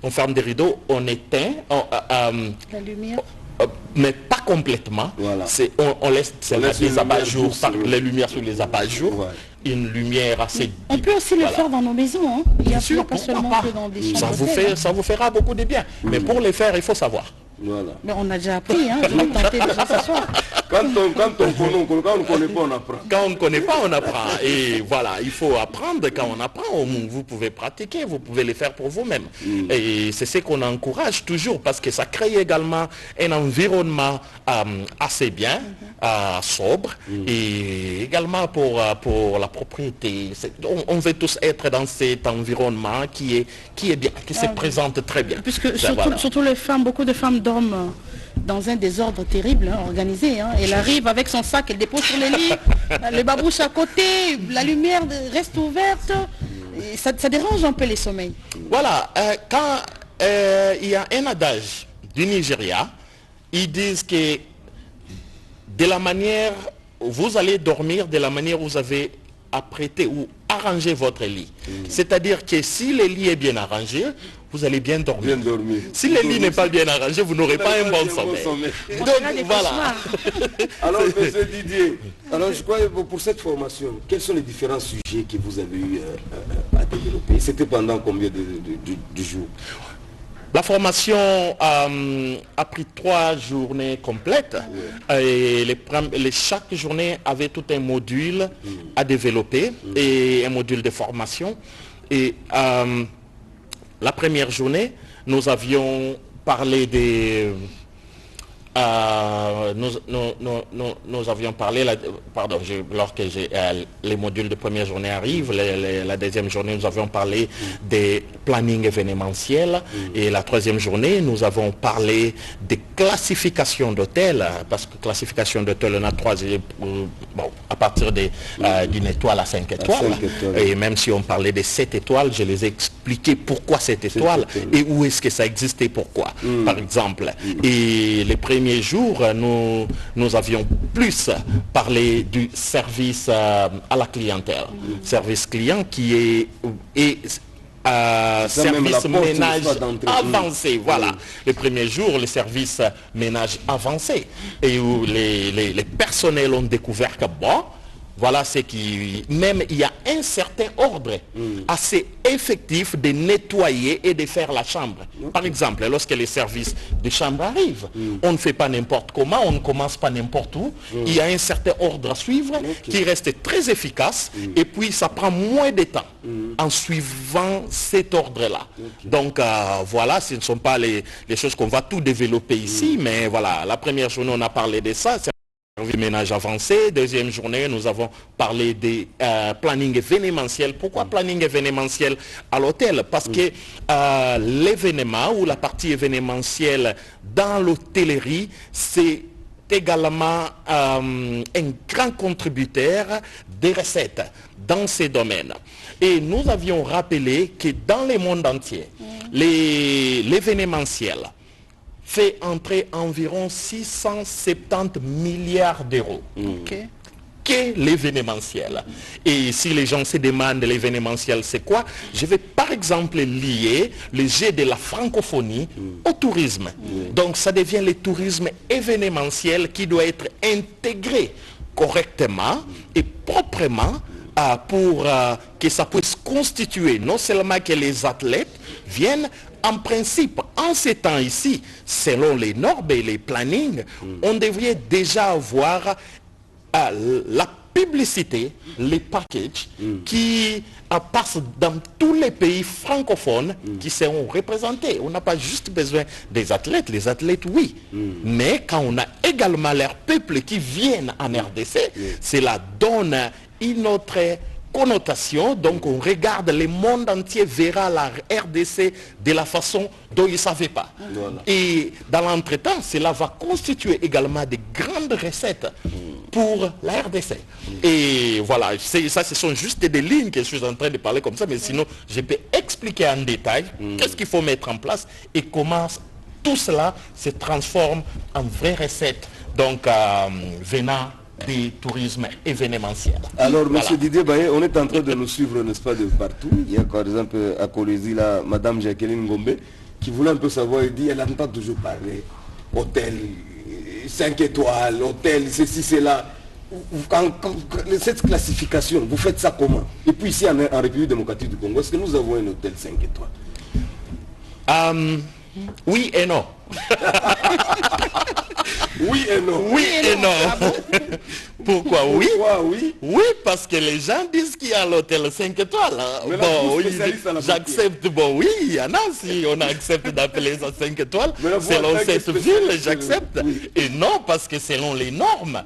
On ferme des rideaux, on éteint. La lumière. Mais pas complètement. Voilà. On laisse les abat-jours, les lumières sur les abat-jours. Une lumière assez... On peut aussi le faire dans nos maisons. Hein. Il n'y a pas seulement que dans des chambres. Ça vous fera beaucoup de bien. Mais pour les faire, il faut savoir. Voilà. Mais on a déjà appris, hein. Je vais tenter déjà ce soir. Quand on ne connaît pas, on apprend. Quand on ne connaît pas, on apprend. Et voilà, il faut apprendre. Quand on apprend, vous pouvez pratiquer, vous pouvez les faire pour vous-même. Et c'est ce qu'on encourage toujours, parce que ça crée également un environnement assez bien, sobre, et également pour la propriété. On veut tous être dans cet environnement qui est bien, qui se présente très bien. Puisque surtout les femmes, beaucoup de femmes dorment dans un désordre terrible, organisé. Elle arrive avec son sac, elle dépose sur le lit, les babouches à côté, la lumière reste ouverte. Et ça dérange un peu les sommeils. Voilà, quand il y a un adage du Nigeria, ils disent que de la manière, vous allez dormir de la manière où vous avez apprêté ou arrangé votre lit. C'est-à-dire que si le lit est bien arrangé, vous allez bien dormir. Si le lit n'est pas bien arrangé, vous n'aurez pas un bon sommeil. Donc voilà. Alors, M. Didier, je crois pour cette formation, quels sont les différents sujets que vous avez eu à développer? C'était pendant combien de jours? La formation a pris 3 journées complètes. Et chaque journée avait tout un module à développer et un module de formation. Et la première journée, nous avions parlé nous avions parlé, lorsque les modules de première journée arrivent, la deuxième journée, nous avions parlé des plannings événementiels, et la troisième journée, nous avons parlé des classifications d'hôtels, parce que classification d'hôtels, on a 3, à partir d'une étoile à 5 étoiles, et même si on parlait des 7 étoiles, je les ai expliqué pourquoi 7 étoiles, et où est-ce que ça existait, pourquoi, par exemple. Et les premiers jours, nous avions plus parlé du service à la clientèle. Service client qui est service ménage avancé. Voilà. Les premiers jours, le service ménage avancé. Et où les personnels ont découvert que bon, voilà ce qui... Même il y a un certain ordre assez effectif de nettoyer et de faire la chambre. Par exemple, lorsque les services de chambre arrivent, on ne fait pas n'importe comment, on ne commence pas n'importe où. Il y a un certain ordre à suivre qui reste très efficace et puis ça prend moins de temps en suivant cet ordre-là. Donc voilà, ce ne sont pas les choses qu'on va tout développer ici, mais voilà, la première journée on a parlé de ça. Ménage avancé. Deuxième journée, nous avons parlé des planning événementiels. Pourquoi planning événementiel à l'hôtel? Parce que l'événement ou la partie événementielle dans l'hôtellerie, c'est également un grand contributeur des recettes dans ces domaines. Et nous avions rappelé que dans le monde entier, l'événementiel fait entrer environ 670 milliards d'euros. Qu'est l'événementiel? Et si les gens se demandent l'événementiel c'est quoi, je vais par exemple lier le jet de la francophonie au tourisme. Donc ça devient le tourisme événementiel qui doit être intégré correctement et proprement pour que ça puisse constituer non seulement que les athlètes viennent. En principe, en ces temps ici, selon les normes et les plannings, on devrait déjà avoir la publicité, les packages qui passent dans tous les pays francophones qui seront représentés. On n'a pas juste besoin des athlètes, les athlètes oui, mais quand on a également leurs peuples qui viennent en RDC, cela donne une autre connotation, donc on regarde, le monde entier verra la RDC de la façon dont ils ne savaient pas. Et dans l'entretemps, cela va constituer également de grandes recettes pour la RDC. Et voilà, ça ce sont juste des lignes que je suis en train de parler comme ça, mais sinon je peux expliquer en détail qu'est-ce qu'il faut mettre en place et comment tout cela se transforme en vraies recettes. Donc venant du tourisme événementiel. Alors, monsieur Didier Baye, on est en train de nous suivre, n'est-ce pas, de partout. Il y a par exemple à Colosie, là, madame Jacqueline Gombe, qui voulait un peu savoir, elle dit, elle entend toujours parler, hôtel, 5 étoiles, hôtel, ceci, cela. Cette classification, vous faites ça comment? Et puis ici, en République démocratique du Congo, est-ce que nous avons un hôtel 5 étoiles? Oui et non. Oui et non. Oui et non. Pourquoi oui? Oui. Oui, parce que les gens disent qu'il y a l'hôtel 5 étoiles. Bon, oui, j'accepte. Bon, oui, il y en a. Si on accepte d'appeler ça 5 étoiles, selon cette ville, j'accepte. Et non, parce que selon les normes,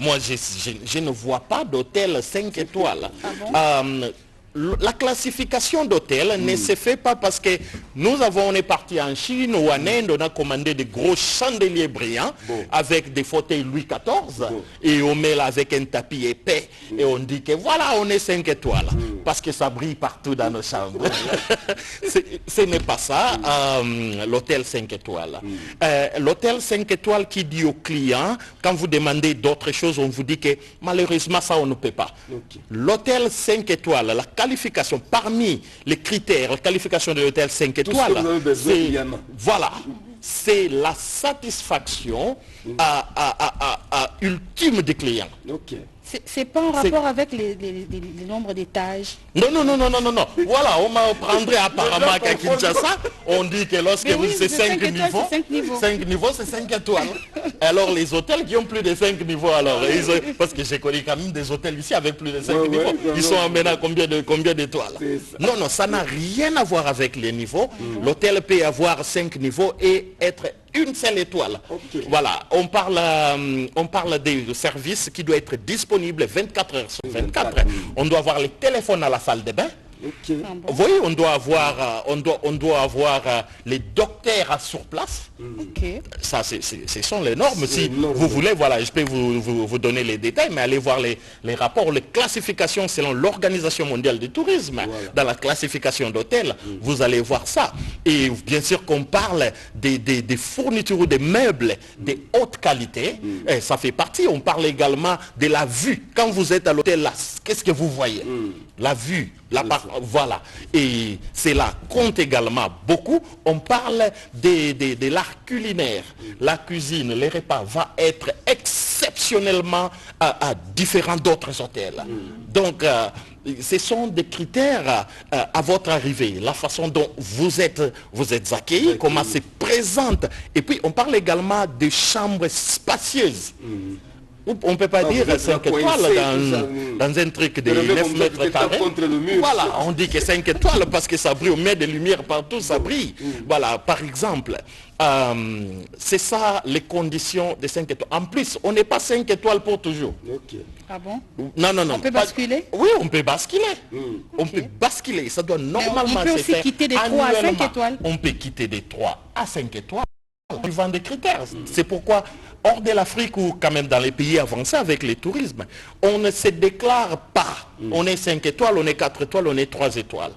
moi, je ne vois pas d'hôtel 5 étoiles. La classification d'hôtel ne se fait pas parce que on est parti en Chine ou en Inde, on a commandé des gros chandeliers brillants avec des fauteuils Louis XIV et on met là avec un tapis épais et on dit que voilà, on est 5 étoiles parce que ça brille partout dans nos chambres. Ce n'est pas ça, l'hôtel 5 étoiles. L'hôtel 5 étoiles qui dit aux clients, quand vous demandez d'autres choses, on vous dit que malheureusement ça on ne peut pas. L'hôtel 5 étoiles, la qualification, parmi les critères, la qualification de l'hôtel 5 étoiles, voilà, c'est la satisfaction ultime des clients. C'est pas en rapport avec les nombres d'étages. Non. Voilà, on m'apprendrait apparemment qu'à Kinshasa, on dit que lorsque c'est 5 niveaux, 5 niveaux, c'est 5 étoiles. Alors les hôtels qui ont plus de 5 niveaux, alors, parce que j'ai connu quand même des hôtels ici avec plus de 5 niveaux, ils sont amenés à combien d'étoiles? Non, ça n'a rien à voir avec les niveaux. L'hôtel peut avoir 5 niveaux et être une seule étoile. Voilà, on parle des services qui doivent être disponibles 24 heures sur 24. On doit avoir les téléphones à la salle de bain. Vous voyez, on doit avoir les docteurs sur place. Ça, ce sont les normes. Si vous voulez, voilà, je peux vous donner les détails, mais allez voir les rapports, les classifications selon l'Organisation mondiale du tourisme. Dans la classification d'hôtels, vous allez voir ça. Et bien sûr qu'on parle des fournitures ou des meubles de haute qualité. Et ça fait partie. On parle également de la vue. Quand vous êtes à l'hôtel, là, qu'est-ce que vous voyez? La vue. Voilà, et cela compte également beaucoup. On parle de l'art culinaire. La cuisine, les repas va être exceptionnellement à différents d'autres hôtels. Donc, ce sont des critères à votre arrivée, la façon dont vous êtes accueillis, comment c'est présente. Et puis, on parle également de chambres spacieuses. On ne peut pas dire 5 étoiles dans un truc de 9 mètres carrés. Voilà, on dit que 5 étoiles parce que ça brille, on met des lumières partout, ça brille. Voilà, par exemple, c'est ça les conditions de 5 étoiles. En plus, on n'est pas 5 étoiles pour toujours. Ah bon? Non. On peut basculer? Oui, on peut basculer. On peut basculer, ça doit normalement se faire. On peut aussi quitter des 3 à 5 étoiles? On peut quitter des 3 à 5 étoiles. Ils vendent des critères. C'est pourquoi, hors de l'Afrique ou quand même dans les pays avancés avec le tourisme, on ne se déclare pas. On est 5 étoiles, on est 4 étoiles, on est 3 étoiles.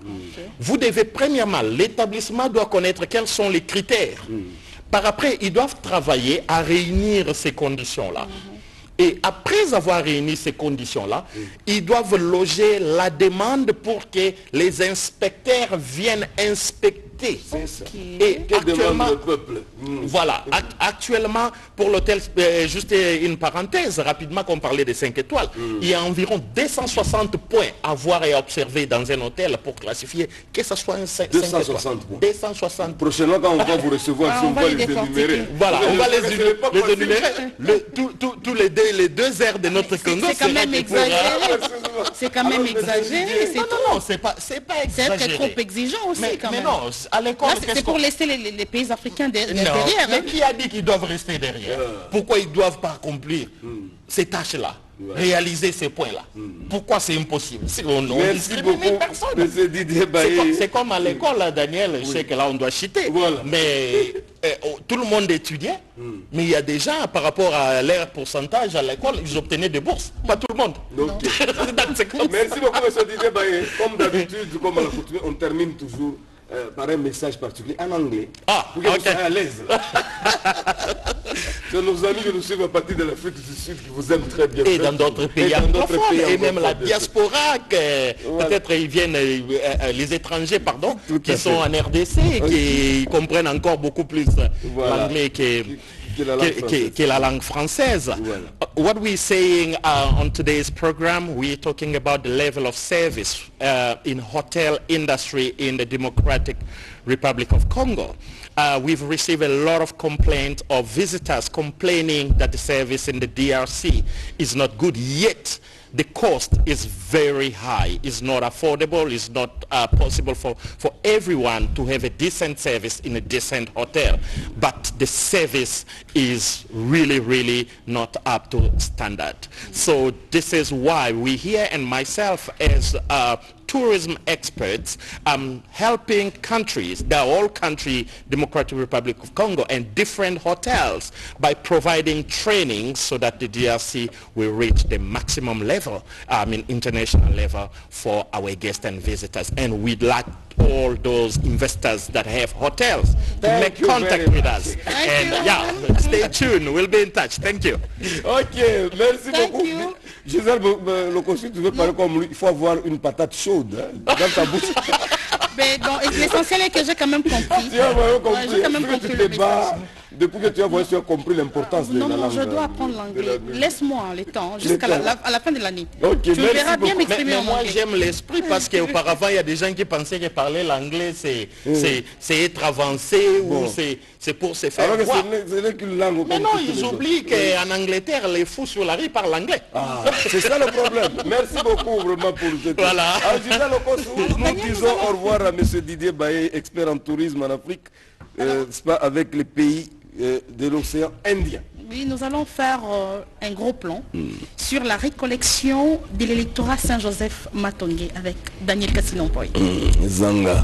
Vous devez, premièrement, l'établissement doit connaître quels sont les critères. Par après, ils doivent travailler à réunir ces conditions-là. Et après avoir réuni ces conditions-là, ils doivent loger la demande pour que les inspecteurs viennent inspecter. Et actuellement, voilà, actuellement pour l'hôtel, juste une parenthèse, rapidement qu'on parlait des 5 étoiles, il y a environ 260 points à voir et à observer dans un hôtel pour classifier que ce soit un 5 étoiles. 260. Prochainement, quand on va vous recevoir, on va les énumérer. Voilà, on va les énumérer. Tous les 2 heures de notre Congo. C'est quand même exagéré. C'est quand même exagéré. Non, c'est pas exagéré. C'est trop exigeant aussi quand même. Mais non, à l'école... C'est pour laisser les pays africains derrière. Mais qui a dit qu'ils doivent rester derrière? Pourquoi ils ne doivent pas accomplir ces tâches-là? Réaliser ces points-là. Pourquoi c'est impossible? Merci beaucoup, M. Didier Baye. C'est comme à l'école, Daniel, je sais que là on doit chiter. Mais tout le monde étudiait, mais il y a des gens, par rapport à leur pourcentage à l'école, ils obtenaient des bourses. Pas tout le monde. Merci beaucoup, M. Didier Baye. Comme d'habitude, comme à l'accoutumée, on termine toujours par un message particulier en anglais. Pour que vous soyez à l'aise. C'est nos amis qui nous suivent à partir de l'Afrique du Sud qui vous aiment très bien. Et dans d'autres pays anglophones. Et même la diaspora, peut-être ils viennent, les étrangers, pardon, qui sont en RDC et qui comprennent encore beaucoup plus l'anglais que la langue française. What we're saying on today's program, we're talking about the level of service in hotel industry in the Democratic Republic of Congo. We've received a lot of complaints of visitors complaining that the service in the DRC is not good, yet the cost is very high. It's not affordable. It's not possible for everyone to have a decent service in a decent hotel. But the service is really, really not up to standard. So this is why we here, and myself as tourism experts, helping countries, the whole country, Democratic Republic of Congo, and different hotels by providing training so that the DRC will reach the maximum level, international level for our guests and visitors. And we'd like all those investors that have hotels to make contact with us. And stay tuned. We'll be in touch. Thank you. Ok, merci beaucoup. Gisèle, le costume, tu veux parler comme lui, il faut avoir une patate chaude dans ta bouche. Mais l'essentiel est que j'ai quand même compris. Tu as vraiment compris. J'ai quand même compris le message. Depuis que tu as voyé, tu as compris l'importance de la langue. Non, je dois apprendre l'anglais. Laisse-moi le temps, jusqu'à la fin de l'année. Okay, tu verras bien m'exprimer en anglais. Moi, j'aime l'esprit parce qu'auparavant, il y a des gens qui pensaient que parler l'anglais, c'est être avancé ou c'est pour se faire voir. Mais non, ils oublient qu'en Angleterre, les fous sur la rue parlent anglais. C'est ça le problème. Merci beaucoup vraiment pour cette... Voilà. Nous disons au revoir à M. Didier Baye, expert en tourisme en Afrique, avec les pays de l'océan Indien. Oui, nous allons faire un gros plan sur la récollection de l'électorat Saint-Joseph Matongé avec Daniel Kassinompoy. Zanga.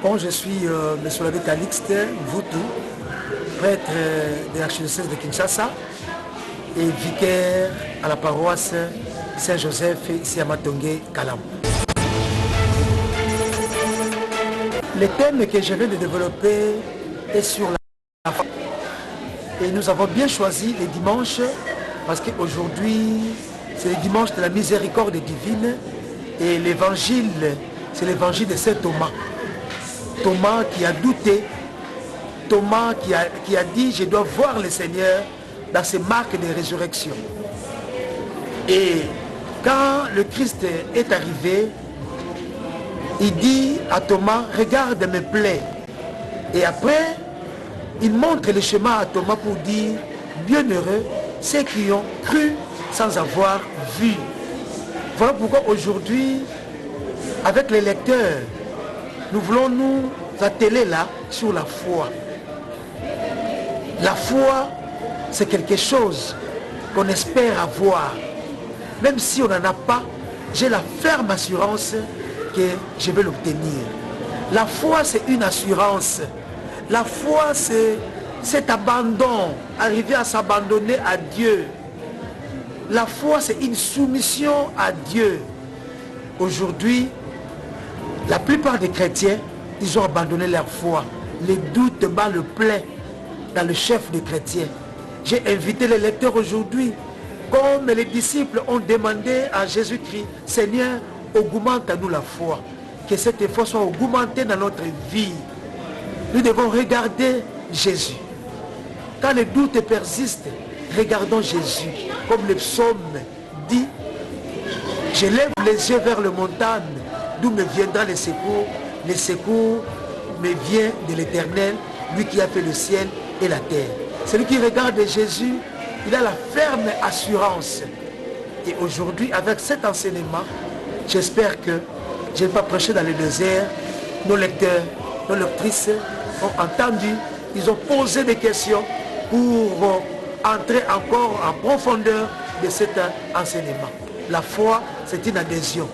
Bon, je suis M. l'abbé Calixte Mvutu, prêtre de l'archidiocèse de Kinshasa et vicaire à la paroisse Saint-Joseph ici à Matongé, Kalam. Le thème que je viens de développer est sur la foi. Et nous avons bien choisi les dimanches parce qu'aujourd'hui, c'est le dimanche de la miséricorde divine et l'évangile, c'est l'évangile de Saint Thomas. Thomas qui a douté, Thomas qui a dit « Je dois voir le Seigneur dans ses marques de résurrection ». Et quand le Christ est arrivé, il dit à Thomas « Regarde mes plaies ». Et après, il montre le chemin à Thomas pour dire « Bienheureux ceux qui ont cru sans avoir vu ». Voilà pourquoi aujourd'hui, avec les lecteurs, nous voulons nous atteler là sur la foi. La foi, c'est quelque chose qu'on espère avoir. Même si on n'en a pas, j'ai la ferme assurance que je vais l'obtenir. La foi, c'est une assurance. La foi, c'est cet abandon, arriver à s'abandonner à Dieu. La foi, c'est une soumission à Dieu. Aujourd'hui, la plupart des chrétiens, ils ont abandonné leur foi. Les doutes bat le plein dans le chef des chrétiens. J'ai invité les lecteurs aujourd'hui, comme les disciples ont demandé à Jésus-Christ, Seigneur, augmente-nous la foi. Que cette foi soit augmentée dans notre vie. Nous devons regarder Jésus. Quand les doutes persistent, regardons Jésus. Comme le psaume dit, je lève les yeux vers le montagne, d'où me viendra le secours. Le secours me vient de l'Éternel, lui qui a fait le ciel et la terre. Celui qui regarde Jésus, il a la ferme assurance. Et aujourd'hui, avec cet enseignement, j'espère que je ne vais pas prêcher dans le désert. Nos lecteurs, nos lectrices ont entendu, ils ont posé des questions pour entrer encore en profondeur de cet enseignement. La foi, c'est une adhésion.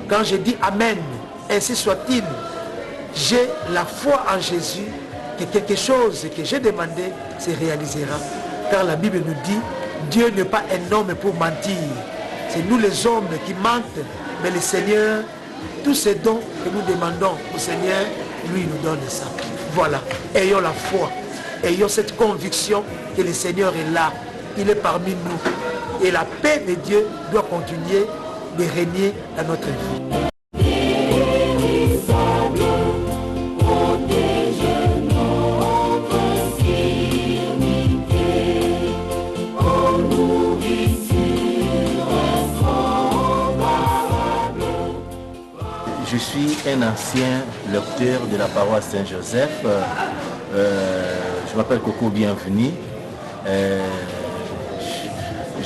Quand je dis Amen, ainsi soit-il, j'ai la foi en Jésus que quelque chose que j'ai demandé se réalisera. Car la Bible nous dit, Dieu n'est pas un homme pour mentir. C'est nous les hommes qui mentent, mais le Seigneur, tous ces dons que nous demandons au Seigneur, lui nous donne ça. Voilà, ayons la foi, ayons cette conviction que le Seigneur est là, il est parmi nous. Et la paix de Dieu doit continuer de régner dans notre vie. Je suis un ancien lecteur de la paroisse Saint-Joseph. Je m'appelle Coco Bienvenu.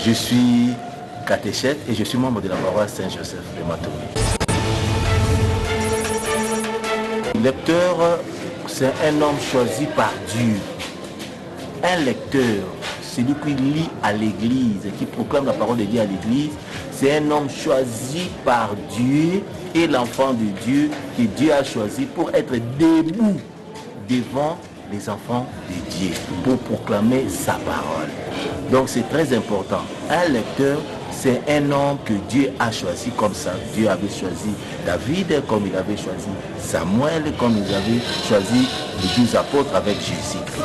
Je suis catéchète et je suis membre de la paroisse Saint-Joseph de Matongé. Le lecteur, c'est un homme choisi par Dieu. Un lecteur, celui qui lit à l'église, qui proclame la parole de Dieu à l'église, c'est un homme choisi par Dieu et l'enfant de Dieu que Dieu a choisi pour être debout devant les enfants de Dieu, pour proclamer sa parole. Donc c'est très important. Un lecteur, c'est un homme que Dieu a choisi comme ça. Dieu avait choisi David comme il avait choisi Samuel, comme il avait choisi les 12 apôtres avec Jésus-Christ.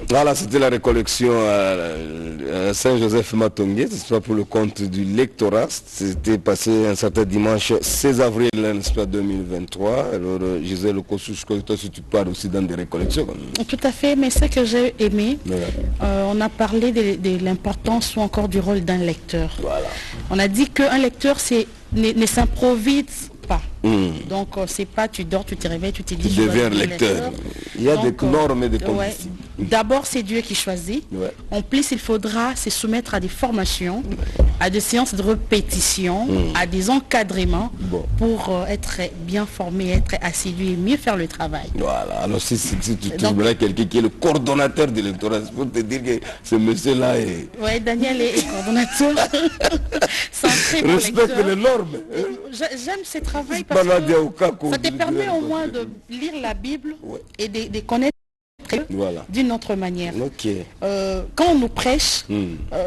Voilà, c'était la récollection à Saint-Joseph-Matongé, c'est pas pour le compte du lectorat. C'était passé un certain dimanche 16 avril, n'est-ce pas, 2023. Alors, Gisèle Okosu, je crois que toi, si tu parles aussi dans des récollections. Tout à fait, mais ce que j'ai aimé, on a parlé de l'importance ou encore du rôle d'un lecteur. Voilà. On a dit qu'un lecteur ne s'improvise pas. Donc c'est pas tu dors, tu te réveilles, tu te dis tu deviens lecteur. Il y a des normes et des conditions. D'abord c'est Dieu qui choisit. En plus il faudra se soumettre à des formations, à des séances de répétition, à des encadrements pour être bien formé, être assidu et mieux faire le travail. Voilà, alors si tu trouves quelqu'un qui est le coordonnateur de l'électorat, c'est pour te dire que ce monsieur-là est... Oui, Daniel est coordonnateur. C'est un très bon lecteur. Respecte les normes. J'aime ce travail parce que ça te permet au moins de lire la Bible et de connaître d'une autre manière. Quand on nous prêche,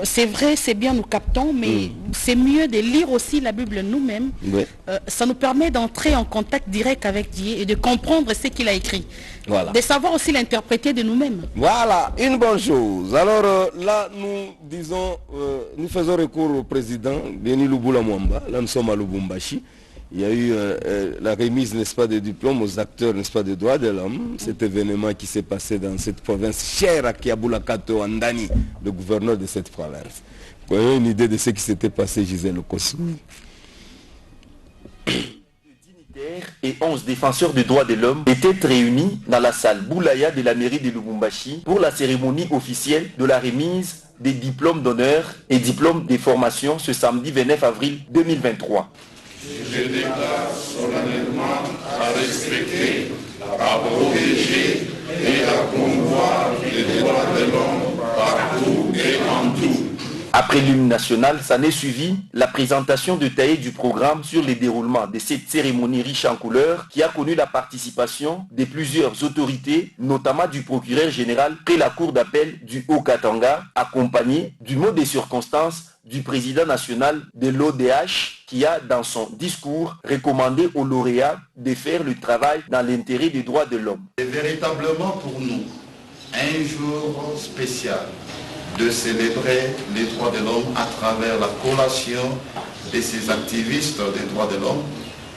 c'est vrai, c'est bien, nous captons, mais c'est mieux de lire aussi la Bible nous-mêmes. Ça nous permet d'entrer en contact direct avec Dieu et de comprendre ce qu'il a écrit. De savoir aussi l'interpréter de nous-mêmes. Voilà, une bonne chose. Alors là, nous faisons recours au président Béni Lubula Mwamba. Là, nous sommes à Lubumbashi. Il y a eu la remise, n'est-ce pas, des diplômes aux acteurs, n'est-ce pas, des droits de l'homme. Cet événement qui s'est passé dans cette province chère à Kiabula Kato Andani, le gouverneur de cette province. Vous avez une idée de ce qui s'était passé, Gisèle Okosu? Et 11 défenseurs des droits de l'homme étaient réunis dans la salle Boulaya de la mairie de Lubumbashi pour la cérémonie officielle de la remise des diplômes d'honneur et diplômes de formation ce samedi 29 avril 2023. Je déclare solennellement à respecter, à protéger et à promouvoir les droits de l'homme partout et en tout. Après l'hymne national, ça n'est suivi la présentation détaillée du programme sur le déroulement de cette cérémonie riche en couleurs qui a connu la participation de plusieurs autorités, notamment du procureur général près la cour d'appel du Haut-Katanga, accompagné du mot des circonstances du président national de l'ODH qui a dans son discours recommandé aux lauréats de faire le travail dans l'intérêt des droits de l'homme. C'est véritablement pour nous un jour spécial de célébrer les droits de l'homme à travers la collation de ces activistes des droits de l'homme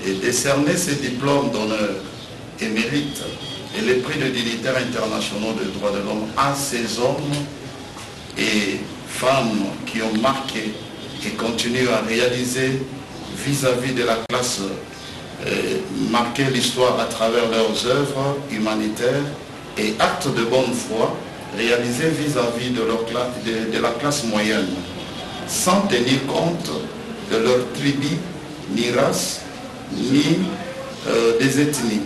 et décerner ces diplômes d'honneur et mérite et les prix de dignitaires internationaux des droits de l'homme à ces hommes et femmes qui ont marqué et continuent à réaliser vis-à-vis de la classe, marquer l'histoire à travers leurs œuvres humanitaires et actes de bonne foi réalisés vis-à-vis de la classe moyenne, sans tenir compte de leur tribu, ni race, ni des ethnies.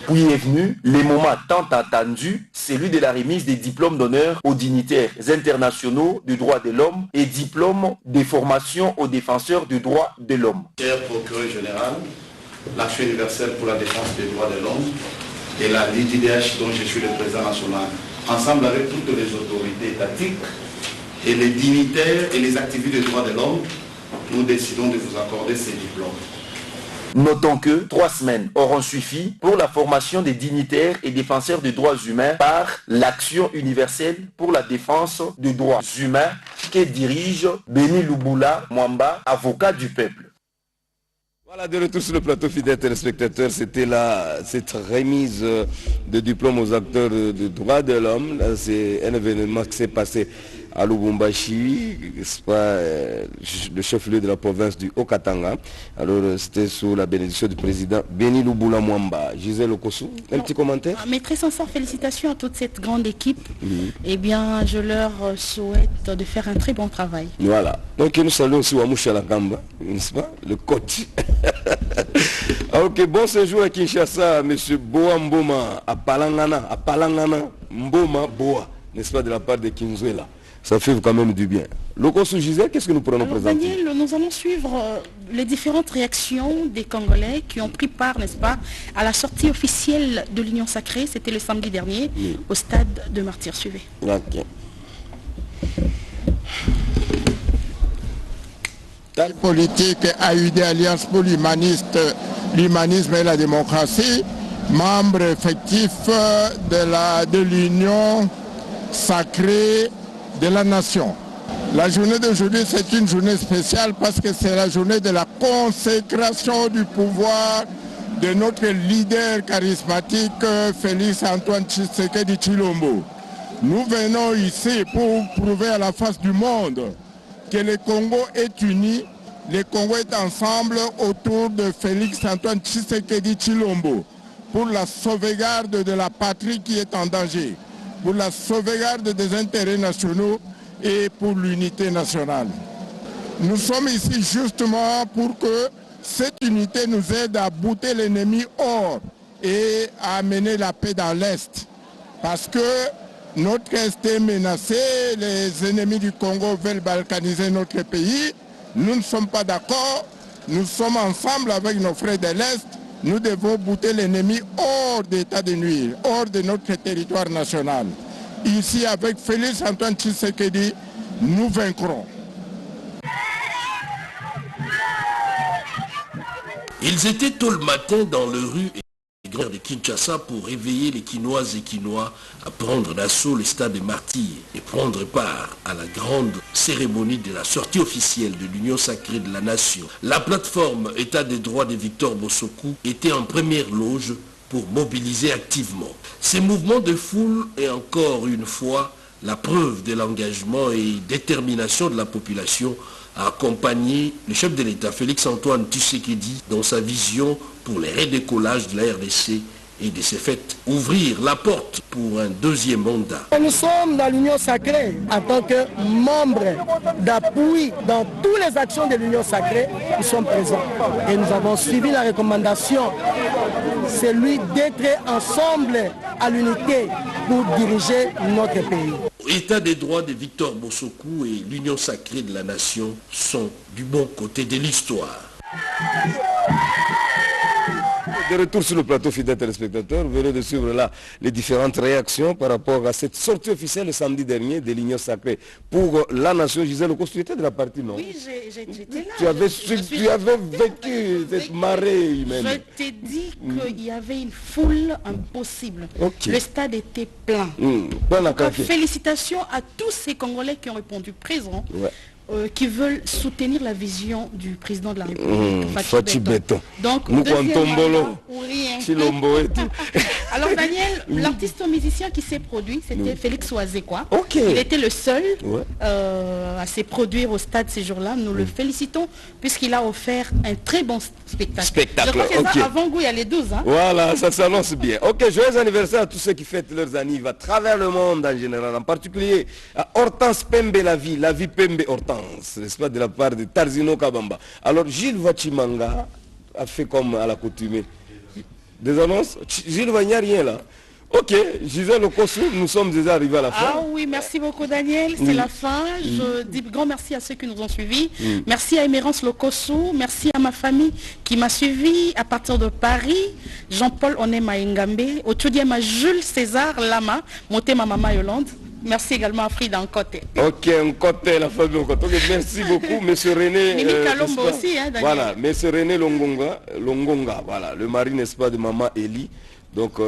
Puis est venu le moment tant attendu, celui de la remise des diplômes d'honneur aux dignitaires internationaux du droit de l'homme et diplômes de formation aux défenseurs du droit de l'homme. Cher procureur général, l'Action universelle pour la défense des droits de l'homme et la LIDH dont je suis le président national, ensemble avec toutes les autorités étatiques et les dignitaires et les activistes des droits de l'homme, nous décidons de vous accorder ces diplômes. Notons que 3 semaines auront suffi pour la formation des dignitaires et défenseurs des droits humains par l'Action universelle pour la défense des droits humains que dirige Béni Lubula Mwamba, avocat du peuple. Voilà, de retour sur le plateau, fidèles téléspectateurs, c'était cette remise de diplômes aux acteurs de droits de l'homme. C'est un événement qui s'est passé à Lubumbashi, n'est-ce pas, le chef-lieu de la province du Haut-Katanga. Alors c'était sous la bénédiction du président Béni Lubula Mwamba. Gisèle Okosu, un petit commentaire? Mes très sincères félicitations à toute cette grande équipe. Eh bien, je leur souhaite de faire un très bon travail. Voilà. Donc nous saluons aussi Wamoucha Lakamba, n'est-ce pas, le coach. Ok, bon séjour à Kinshasa, monsieur Boa Mboma, à Palangana, Mboma Boa, n'est-ce pas, de la part de Kinzuela. Ça fait quand même du bien. Lokosu Gisèle, qu'est-ce que nous pourrons nous présenter? Daniel, nous allons suivre les différentes réactions des Congolais qui ont pris part, n'est-ce pas, à la sortie officielle de l'Union Sacrée. C'était le samedi dernier, au stade de Martyrs. Suivez. Ok. La politique AUD, Alliance pour l'humanisme et la démocratie, membre effectif de l'Union Sacrée de la Nation. La journée d'aujourd'hui, c'est une journée spéciale parce que c'est la journée de la consécration du pouvoir de notre leader charismatique Félix Antoine Tshisekedi Tshilombo. Nous venons ici pour prouver à la face du monde que le Congo est uni, le Congo est ensemble autour de Félix Antoine Tshisekedi Tshilombo pour la sauvegarde de la patrie qui est en danger, pour la sauvegarde des intérêts nationaux et pour l'unité nationale. Nous sommes ici justement pour que cette unité nous aide à bouter l'ennemi hors et à amener la paix dans l'Est. Parce que notre Est est menacé, les ennemis du Congo veulent balkaniser notre pays. Nous ne sommes pas d'accord, nous sommes ensemble avec nos frères de l'Est. Nous devons bouter l'ennemi hors d'état de nuire, hors de notre territoire national. Ici, avec Félix Antoine Tshisekedi, nous vaincrons. Ils étaient tôt le matin dans les rues de Kinshasa pour réveiller les Kinoises et Kinois à prendre d'assaut le stade des Martyrs et prendre part à la grande cérémonie de la sortie officielle de l'Union Sacrée de la Nation. La plateforme État des droits de Victor Bossokou était en première loge pour mobiliser activement. Ces mouvements de foule est encore une fois la preuve de l'engagement et détermination de la population à accompagner le chef de l'État Félix Antoine Tshisekedi dans sa vision pour le redécollage de la RDC et de ce fait ouvrir la porte pour un deuxième mandat. Nous sommes dans l'Union Sacrée en tant que membres d'appui dans toutes les actions de l'Union Sacrée, nous sommes présents. Et nous avons suivi la recommandation, c'est lui d'être ensemble à l'unité pour diriger notre pays. État des droits de Victor Bossokou et l'Union Sacrée de la Nation sont du bon côté de l'histoire. De retour sur le plateau, fidèles téléspectateurs, vous venez de suivre là les différentes réactions par rapport à cette sortie officielle le samedi dernier de l'Union Sacrée pour la Nation. Gisèle Okosu, tu étais de la partie, non? Oui, j'étais là. Tu avais vécu cette marée humaine. Je t'ai dit qu'il y avait une foule impossible. Okay. Le stade était plein. Félicitations à tous ces Congolais qui ont répondu présent. Ouais. Qui veulent soutenir la vision du président de la République, Fachi Beton. Donc, alors Daniel, l'artiste musicien qui s'est produit, c'était Félix Oazekwa. Il était le seul à se produire au stade ces jours-là. Nous le félicitons puisqu'il a offert un très bon spectacle. Je crois que ça, avant goût, il y a les 12. Hein? Voilà, ça s'annonce bien. Ok, joyeux anniversaire à tous ceux qui fêtent leurs anniversaires à travers le monde en général, en particulier à Hortense Pembe la vie Pembe Hortense. N'est-ce pas, de la part de Tarzino Kabamba. Alors Gilles Vachimanga a fait comme à l'accoutumée. Des annonces. Gilles il n'y a rien là. Ok, Gisèle Okosu, nous sommes déjà arrivés à la fin. Ah oui, merci beaucoup Daniel, c'est la fin. Je dis grand merci à ceux qui nous ont suivis. Merci à Émérance Lokosu, merci à ma famille qui m'a suivi à partir de Paris. Jean-Paul Onema Ngambe, Otudiema Jules César Lama, Motema Mama Yolande. Merci également à Frida Nkote. Ok, Nkote, la famille Nkote. Okay, merci beaucoup, monsieur René. Kalombo aussi, hein, Daniel. Voilà, monsieur René Longonga, voilà, le mari, n'est-ce pas, de maman Elie. Donc,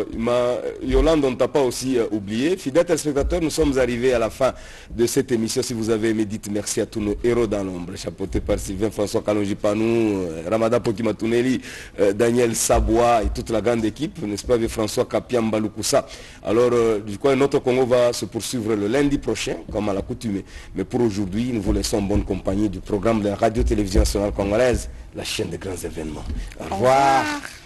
Yolande, on ne t'a pas aussi oublié. Fidèles téléspectateurs, nous sommes arrivés à la fin de cette émission. Si vous avez aimé, dites merci à tous nos héros dans l'ombre, chapeautés par Sylvain François Kalonji Panou, Ramada Pokimatuneli, Daniel Sabois et toute la grande équipe, n'est-ce pas, avec François Kapiamba Lukusa. Alors, du coup, notre Congo va se poursuivre le lundi prochain, comme à l'accoutumée. Mais pour aujourd'hui, nous vous laissons en bonne compagnie du programme de la radio-télévision nationale congolaise, la chaîne des grands événements. Au revoir.